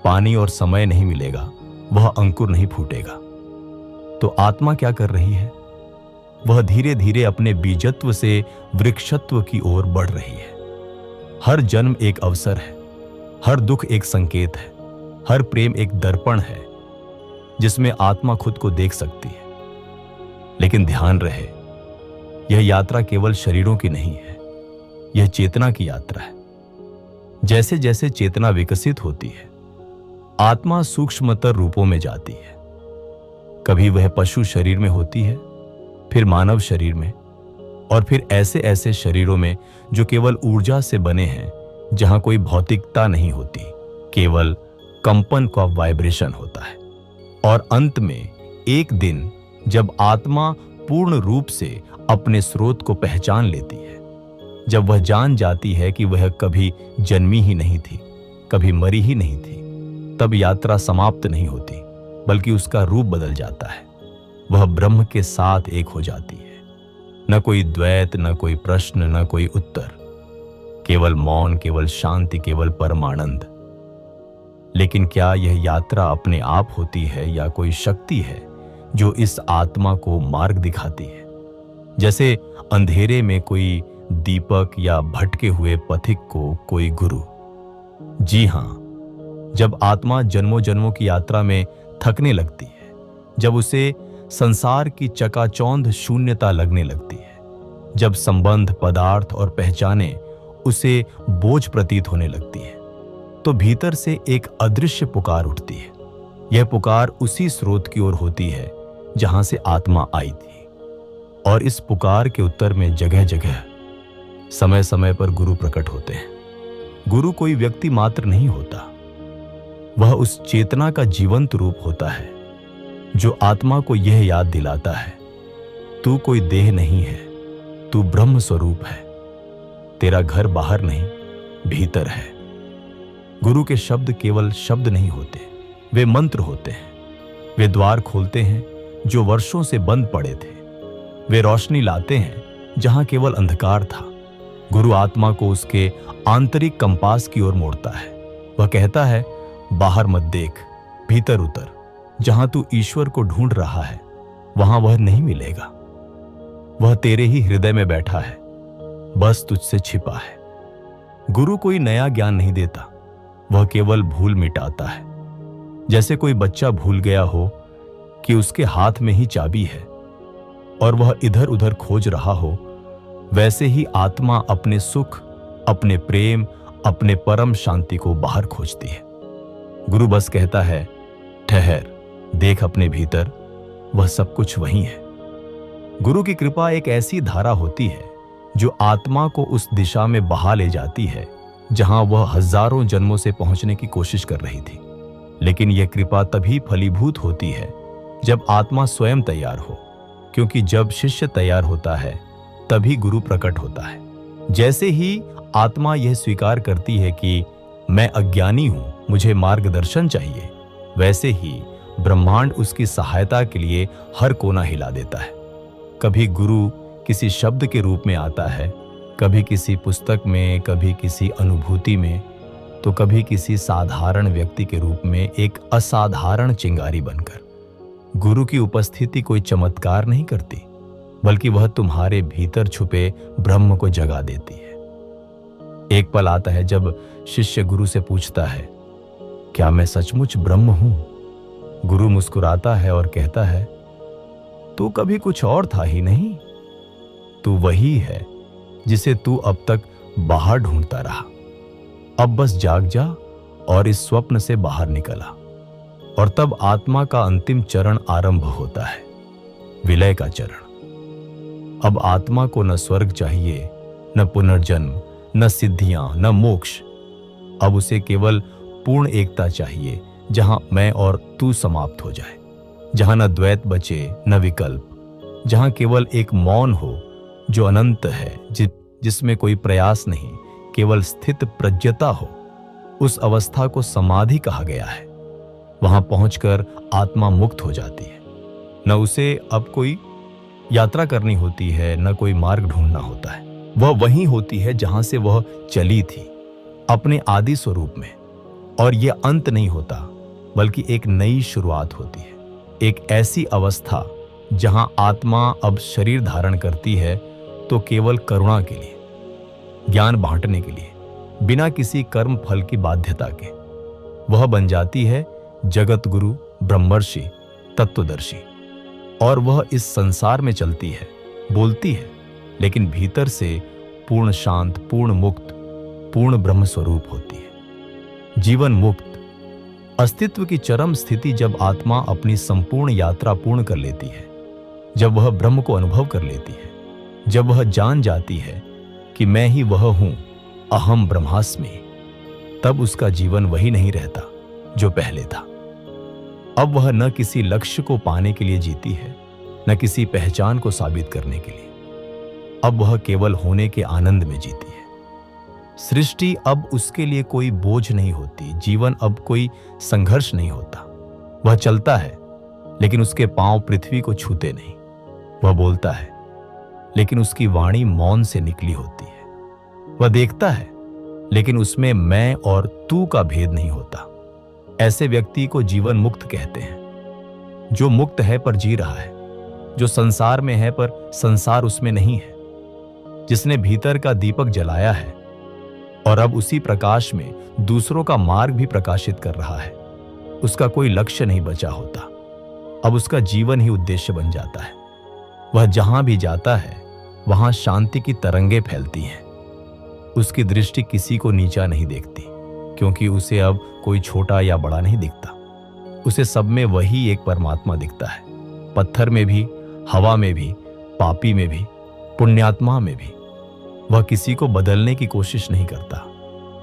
पानी और समय नहीं मिलेगा वह अंकुर नहीं फूटेगा। तो आत्मा क्या कर रही है? वह धीरे धीरे अपने बीजत्व से वृक्षत्व की ओर बढ़ रही है। हर जन्म एक अवसर है, हर दुख एक संकेत है, हर प्रेम एक दर्पण है जिसमें आत्मा खुद को देख सकती है। लेकिन ध्यान रहे, यह यात्रा केवल शरीरों की नहीं है, यह चेतना की यात्रा है। जैसे जैसे चेतना विकसित होती है आत्मा सूक्ष्मतर रूपों में जाती है। कभी वह पशु शरीर में होती है, फिर मानव शरीर में, और फिर ऐसे ऐसे शरीरों में जो केवल ऊर्जा से बने हैं, जहां कोई भौतिकता नहीं होती, केवल कंपन का वाइब्रेशन होता है। और अंत में एक दिन जब आत्मा पूर्ण रूप से अपने स्रोत को पहचान लेती है, जब वह जान जाती है कि वह कभी जन्मी ही नहीं थी, कभी मरी ही नहीं थी, तब यात्रा समाप्त नहीं होती बल्कि उसका रूप बदल जाता है। वह ब्रह्म के साथ एक हो जाती है। न कोई द्वैत, न कोई प्रश्न, न कोई उत्तर, केवल मौन, केवल शांति, केवल परमानंद। लेकिन क्या यह यात्रा अपने आप होती है या कोई शक्ति है जो इस आत्मा को मार्ग दिखाती है? जैसे अंधेरे में कोई दीपक या भटके हुए पथिक को कोई गुरु। जी हां, जब आत्मा जन्मों जन्मों की यात्रा में थकने लगती है, जब उसे संसार की चकाचौंध शून्यता लगने लगती है, जब संबंध, पदार्थ और पहचाने उसे बोझ प्रतीत होने लगती है, तो भीतर से एक अदृश्य पुकार उठती है। यह पुकार उसी स्रोत की ओर होती है जहां से आत्मा आई थी। और इस पुकार के उत्तर में जगह जगह, समय समय पर गुरु प्रकट होते हैं। गुरु कोई व्यक्ति मात्र नहीं होता, वह उस चेतना का जीवंत रूप होता है जो आत्मा को यह याद दिलाता है, तू कोई देह नहीं है, तू ब्रह्म स्वरूप है। तेरा घर बाहर नहीं, भीतर है। गुरु के शब्द केवल शब्द नहीं होते, वे मंत्र होते हैं। वे द्वार खोलते हैं जो वर्षों से बंद पड़े थे। वे रोशनी लाते हैं जहां केवल अंधकार था। गुरु आत्मा को उसके आंतरिक कंपास की ओर मोड़ता है। वह कहता है, बाहर मत देख, भीतर उतर। जहां तू ईश्वर को ढूंढ रहा है वहां वह नहीं मिलेगा। वह तेरे ही हृदय में बैठा है, बस तुझसे छिपा है। गुरु कोई नया ज्ञान नहीं देता, वह केवल भूल मिटाता है। जैसे कोई बच्चा भूल गया हो कि उसके हाथ में ही चाबी है और वह इधर उधर खोज रहा हो, वैसे ही आत्मा अपने सुख, अपने प्रेम, अपने परम शांति को बाहर खोजती है। गुरु बस कहता है, ठहर, देख अपने भीतर, वह सब कुछ वही है। गुरु की कृपा एक ऐसी धारा होती है जो आत्मा को उस दिशा में बहा ले जाती है जहां वह हजारों जन्मों से पहुंचने की कोशिश कर रही थी। लेकिन यह कृपा तभी फलीभूत होती है जब आत्मा स्वयं तैयार हो, क्योंकि जब शिष्य तैयार होता है तभी गुरु प्रकट होता है। जैसे ही आत्मा यह स्वीकार करती है कि मैं अज्ञानी हूं, मुझे मार्गदर्शन चाहिए, वैसे ही ब्रह्मांड उसकी सहायता के लिए हर कोना हिला देता है। कभी गुरु किसी शब्द के रूप में आता है, कभी किसी पुस्तक में, कभी किसी अनुभूति में, तो कभी किसी साधारण व्यक्ति के रूप में एक असाधारण चिंगारी बनकर। गुरु की उपस्थिति कोई चमत्कार नहीं करती, बल्कि वह तुम्हारे भीतर छुपे ब्रह्म को जगा देती है। एक पल आता है जब शिष्य गुरु से पूछता है, क्या मैं सचमुच ब्रह्म हूं? गुरु मुस्कुराता है और कहता है, तू कभी कुछ और था ही नहीं, तू वही है जिसे तू अब तक बाहर ढूंढता रहा। अब बस जाग जा और इस स्वप्न से बाहर निकला। और तब आत्मा का अंतिम चरण आरंभ होता है, विलय का चरण। अब आत्मा को न स्वर्ग चाहिए, न पुनर्जन्म, न सिद्धियां, न मोक्ष। अब उसे केवल पूर्ण एकता चाहिए, जहां मैं और तू समाप्त हो जाए, जहां न द्वैत बचे न विकल्प, जहां केवल एक मौन हो जो अनंत है, जिसमें कोई प्रयास नहीं, केवल स्थित प्रज्ञता हो। उस अवस्था को समाधि कहा गया है। वहां पहुंचकर आत्मा मुक्त हो जाती है। न उसे अब कोई यात्रा करनी होती है, न कोई मार्ग ढूंढना होता है। वह वहीं होती है जहां से वह चली थी, अपने आदि स्वरूप में। और यह अंत नहीं होता, बल्कि एक नई शुरुआत होती है। एक ऐसी अवस्था जहां आत्मा अब शरीर धारण करती है तो केवल करुणा के लिए, ज्ञान बांटने के लिए, बिना किसी कर्म फल की बाध्यता के। वह बन जाती है जगत गुरु, ब्रह्मर्षि, तत्वदर्शी। और वह इस संसार में चलती है, बोलती है, लेकिन भीतर से पूर्ण शांत, पूर्ण मुक्त, पूर्ण ब्रह्म स्वरूप होती है। जीवन मुक्त, अस्तित्व की चरम स्थिति जब आत्मा अपनी संपूर्ण यात्रा पूर्ण कर लेती है, जब वह ब्रह्म को अनुभव कर लेती है, जब वह जान जाती है कि मैं ही वह हूं, अहम ब्रह्मास्मि, तब उसका जीवन वही नहीं रहता जो पहले था। अब वह न किसी लक्ष्य को पाने के लिए जीती है, न किसी पहचान को साबित करने के लिए। अब वह केवल होने के आनंद में जीती है। सृष्टि अब उसके लिए कोई बोझ नहीं होती, जीवन अब कोई संघर्ष नहीं होता। वह चलता है, लेकिन उसके पांव पृथ्वी को छूते नहीं। वह बोलता है, लेकिन उसकी वाणी मौन से निकली होती है। वह देखता है, लेकिन उसमें मैं और तू का भेद नहीं होता। ऐसे व्यक्ति को जीवन मुक्त कहते हैं, जो मुक्त है पर जी रहा है, जो संसार में है पर संसार उसमें नहीं है, जिसने भीतर का दीपक जलाया है और अब उसी प्रकाश में दूसरों का मार्ग भी प्रकाशित कर रहा है। उसका कोई लक्ष्य नहीं बचा होता, अब उसका जीवन ही उद्देश्य बन जाता है। वह जहां भी जाता है, वहां शांति की तरंगे फैलती हैं। उसकी दृष्टि किसी को नीचा नहीं देखती, क्योंकि उसे अब कोई छोटा या बड़ा नहीं दिखता। उसे सब में वही एक परमात्मा दिखता है, पत्थर में भी, हवा में भी, पापी में भी, पुण्यात्मा में भी। वह किसी को बदलने की कोशिश नहीं करता,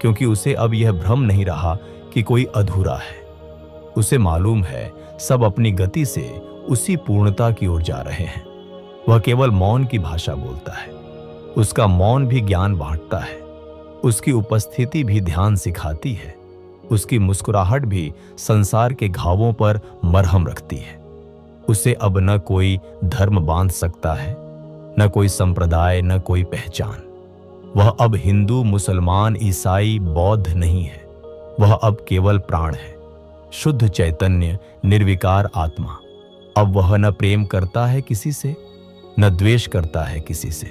क्योंकि उसे अब यह भ्रम नहीं रहा कि कोई अधूरा है। उसे मालूम है सब अपनी गति से उसी पूर्णता की ओर जा रहे हैं। वह केवल मौन की भाषा बोलता है। उसका मौन भी ज्ञान बांटता है। उसकी उपस्थिति भी ध्यान सिखाती है। उसकी मुस्कुराहट भी संसार के घावों पर मरहम रखती है। उसे अब न कोई धर्म बांध सकता है, न कोई संप्रदाय, न कोई पहचान। वह अब हिंदू, मुसलमान, ईसाई, बौद्ध नहीं है। वह अब केवल प्राण है, शुद्ध चैतन्य, निर्विकार आत्मा। अब वह न प्रेम करता है किसी से, न द्वेष करता है किसी से।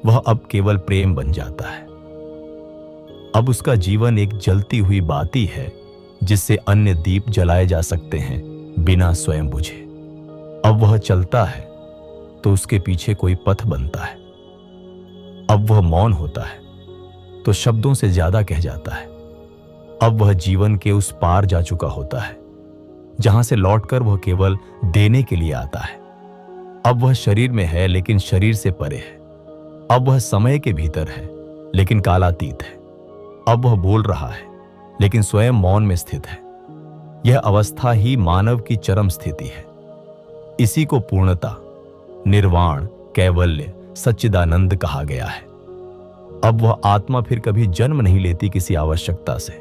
वह अब केवल प्रेम बन जाता है। अब उसका जीवन एक जलती हुई बाती है, जिससे अन्य दीप जलाए जा सकते हैं बिना स्वयं बुझे। अब वह चलता है तो उसके पीछे कोई पथ बनता है। अब वह मौन होता है तो शब्दों से ज्यादा कह जाता है। अब वह जीवन के उस पार जा चुका होता है, जहां से लौटकर वह केवल देने के लिए आता है। अब वह शरीर में है, लेकिन शरीर से परे है। अब वह समय के भीतर है, लेकिन कालातीत है। अब वह बोल रहा है, लेकिन स्वयं मौन में स्थित है। यह अवस्था ही मानव की चरम स्थिति है। इसी को पूर्णता, निर्वाण, कैवल्य, सच्चिदानंद कहा गया है। अब वह आत्मा फिर कभी जन्म नहीं लेती किसी आवश्यकता से।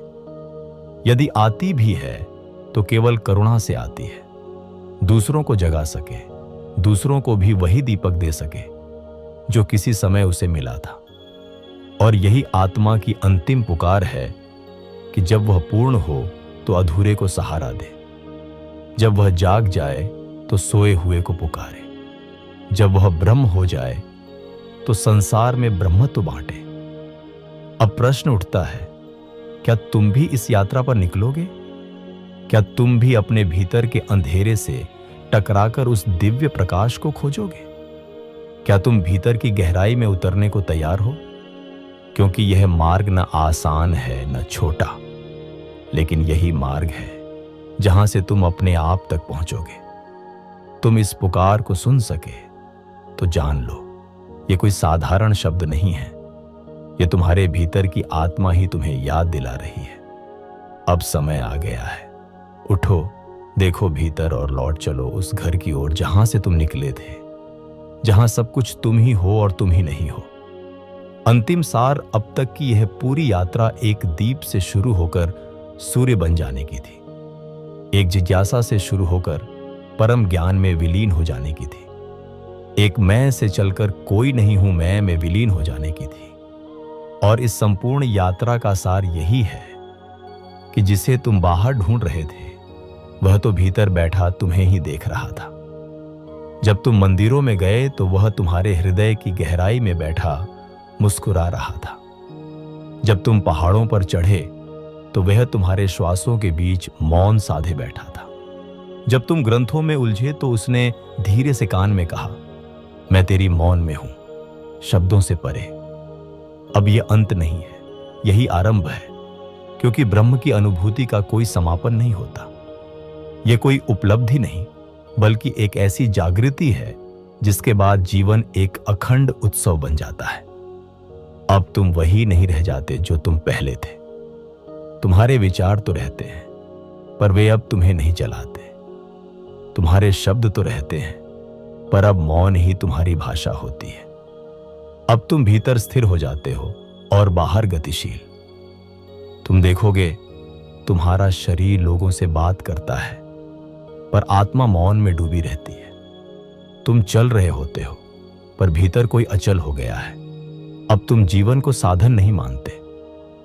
यदि आती भी है तो केवल करुणा से आती है, दूसरों को जगा सके, दूसरों को भी वही दीपक दे सके जो किसी समय उसे मिला था। और यही आत्मा की अंतिम पुकार है कि जब वह पूर्ण हो तो अधूरे को सहारा दे, जब वह जाग जाए तो सोए हुए को पुकारे, जब वह ब्रह्म हो जाए तो संसार में ब्रह्मत्व बांटे। अब प्रश्न उठता है, क्या तुम भी इस यात्रा पर निकलोगे? क्या तुम भी अपने भीतर के अंधेरे से टकराकर उस दिव्य प्रकाश को खोजोगे? क्या तुम भीतर की गहराई में उतरने को तैयार हो? क्योंकि यह मार्ग न आसान है न छोटा, लेकिन यही मार्ग है जहां से तुम अपने आप तक पहुंचोगे। तुम इस पुकार को सुन सके तो जान लो, यह कोई साधारण शब्द नहीं है। यह तुम्हारे भीतर की आत्मा ही तुम्हें याद दिला रही है, अब समय आ गया है। उठो, देखो भीतर और लौट चलो उस घर की ओर जहां से तुम निकले थे, जहां सब कुछ तुम ही हो और तुम ही नहीं हो। अंतिम सार अब तक की यह पूरी यात्रा एक दीप से शुरू होकर सूर्य बन जाने की थी, एक जिज्ञासा से शुरू होकर परम ज्ञान में विलीन हो जाने की थी, एक मैं से चलकर कोई नहीं हूं मैं में विलीन हो जाने की थी। और इस संपूर्ण यात्रा का सार यही है कि जिसे तुम बाहर ढूंढ रहे थे वह तो भीतर बैठा तुम्हें ही देख रहा था। जब तुम मंदिरों में गए तो वह तुम्हारे हृदय की गहराई में बैठा मुस्कुरा रहा था। जब तुम पहाड़ों पर चढ़े तो वह तुम्हारे श्वासों के बीच मौन साधे बैठा था। जब तुम ग्रंथों में उलझे तो उसने धीरे से कान में कहा, मैं तेरी मौन में हूं, शब्दों से परे। अब यह अंत नहीं है, यही आरंभ है, क्योंकि ब्रह्म की अनुभूति का कोई समापन नहीं होता। यह कोई उपलब्धि नहीं, बल्कि एक ऐसी जागृति है जिसके बाद जीवन एक अखंड उत्सव बन जाता है। अब तुम वही नहीं रह जाते जो तुम पहले थे। तुम्हारे विचार तो रहते हैं, पर वे अब तुम्हें नहीं चलाते। तुम्हारे शब्द तो रहते हैं, पर अब मौन ही तुम्हारी भाषा होती है। अब तुम भीतर स्थिर हो जाते हो और बाहर गतिशील। तुम देखोगे तुम्हारा शरीर लोगों से बात करता है, पर आत्मा मौन में डूबी रहती है। तुम चल रहे होते हो, पर भीतर कोई अचल हो गया है। अब तुम जीवन को साधन नहीं मानते,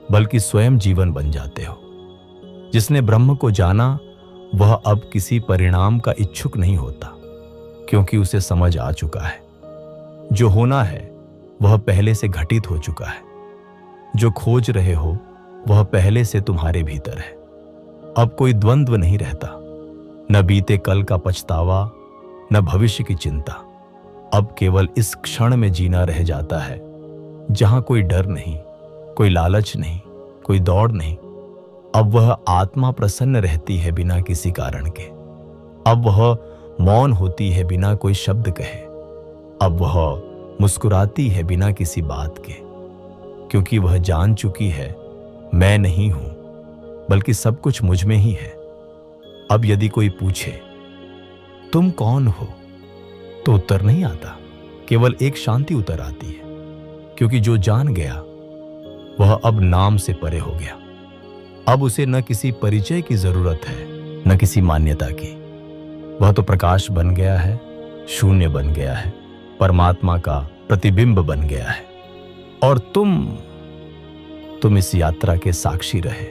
बल्कि स्वयं जीवन बन जाते हो। जिसने ब्रह्म को जाना वह अब किसी परिणाम का इच्छुक नहीं होता, क्योंकि उसे समझ आ चुका है जो होना है वह पहले से घटित हो चुका है। जो खोज रहे हो वह पहले से तुम्हारे भीतर है। अब कोई द्वंद्व नहीं रहता, न बीते कल का पछतावा, न भविष्य की चिंता। अब केवल इस क्षण में जीना रह जाता है, जहां कोई डर नहीं, कोई लालच नहीं, कोई दौड़ नहीं। अब वह आत्मा प्रसन्न रहती है बिना किसी कारण के। अब वह मौन होती है बिना कोई शब्द कहे। अब वह मुस्कुराती है बिना किसी बात के, क्योंकि वह जान चुकी है मैं नहीं हूं, बल्कि सब कुछ मुझ में ही है। अब यदि कोई पूछे तुम कौन हो, तो उत्तर नहीं आता, केवल एक शांति उतर आती है, क्योंकि जो जान गया वह अब नाम से परे हो गया। अब उसे न किसी परिचय की जरूरत है, न किसी मान्यता की। वह तो प्रकाश बन गया है, शून्य बन गया है, परमात्मा का प्रतिबिंब बन गया है। और तुम इस यात्रा के साक्षी रहे।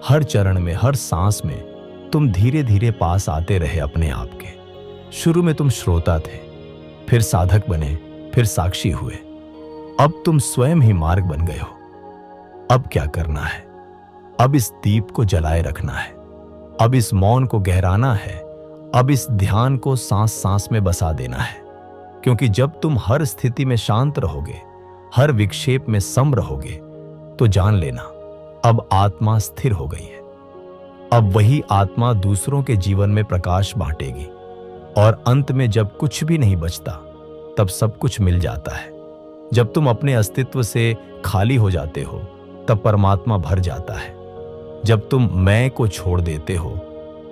हर चरण में, हर सांस में तुम धीरे धीरे पास आते रहे अपने आप के। शुरू में तुम श्रोता थे, फिर साधक बने, फिर साक्षी हुए। अब तुम स्वयं ही मार्ग बन गए हो। अब क्या करना है? अब इस दीप को जलाए रखना है, अब इस मौन को गहराना है, अब इस ध्यान को सांस सांस में बसा देना है। क्योंकि जब तुम हर स्थिति में शांत रहोगे, हर विक्षेप में सम रहोगे, तो जान लेना अब आत्मा स्थिर हो गई है। अब वही आत्मा दूसरों के जीवन में प्रकाश बांटेगी, और अंत में जब कुछ भी नहीं बचता तब सब कुछ मिल जाता है। जब तुम अपने अस्तित्व से खाली हो जाते हो तब परमात्मा भर जाता है। जब तुम मैं को छोड़ देते हो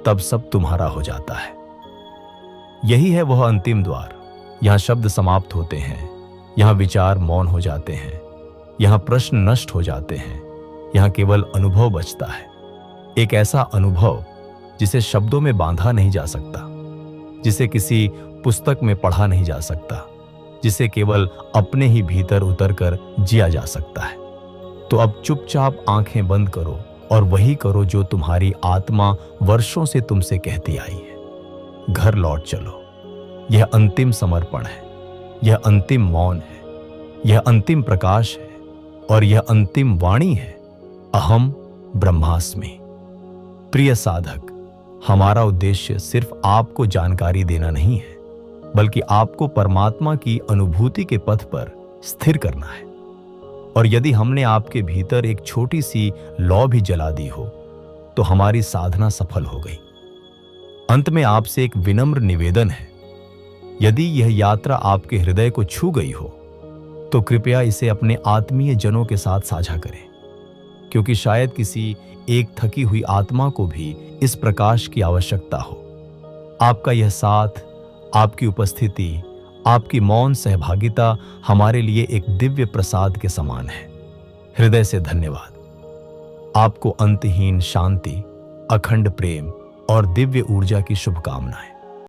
तब सब तुम्हारा हो जाता है। यही है वह अंतिम द्वार। यहां शब्द समाप्त होते हैं, यहां विचार मौन हो जाते हैं, यहां प्रश्न नष्ट हो जाते हैं, यहां केवल अनुभव बचता है। एक ऐसा अनुभव जिसे शब्दों में बांधा नहीं जा सकता, जिसे किसी पुस्तक में पढ़ा नहीं जा सकता, जिसे केवल अपने ही भीतर उतरकर जिया जा सकता है। तो अब चुपचाप आंखें बंद करो और वही करो जो तुम्हारी आत्मा वर्षों से तुमसे कहती आई है। घर लौट चलो। यह अंतिम समर्पण है, यह अंतिम मौन है, यह अंतिम प्रकाश है, और यह अंतिम वाणी है, अहम ब्रह्मास्मि। प्रिय साधक, हमारा उद्देश्य सिर्फ आपको जानकारी देना नहीं है, बल्कि आपको परमात्मा की अनुभूति के पथ पर स्थिर करना है। और यदि हमने आपके भीतर एक छोटी सी लौ भी जला दी हो तो हमारी साधना सफल हो गई। अंत में आपसे एक विनम्र निवेदन है, यदि यह यात्रा आपके हृदय को छू गई हो तो कृपया इसे अपने आत्मीय जनों के साथ साझा करें, क्योंकि शायद किसी एक थकी हुई आत्मा को भी इस प्रकाश की आवश्यकता हो। आपका यह साथ, आपकी उपस्थिति, आपकी मौन सहभागिता हमारे लिए एक दिव्य प्रसाद के समान है। हृदय से धन्यवाद। आपको अंतहीन शांति, अखंड प्रेम और दिव्य ऊर्जा की शुभकामनाएं।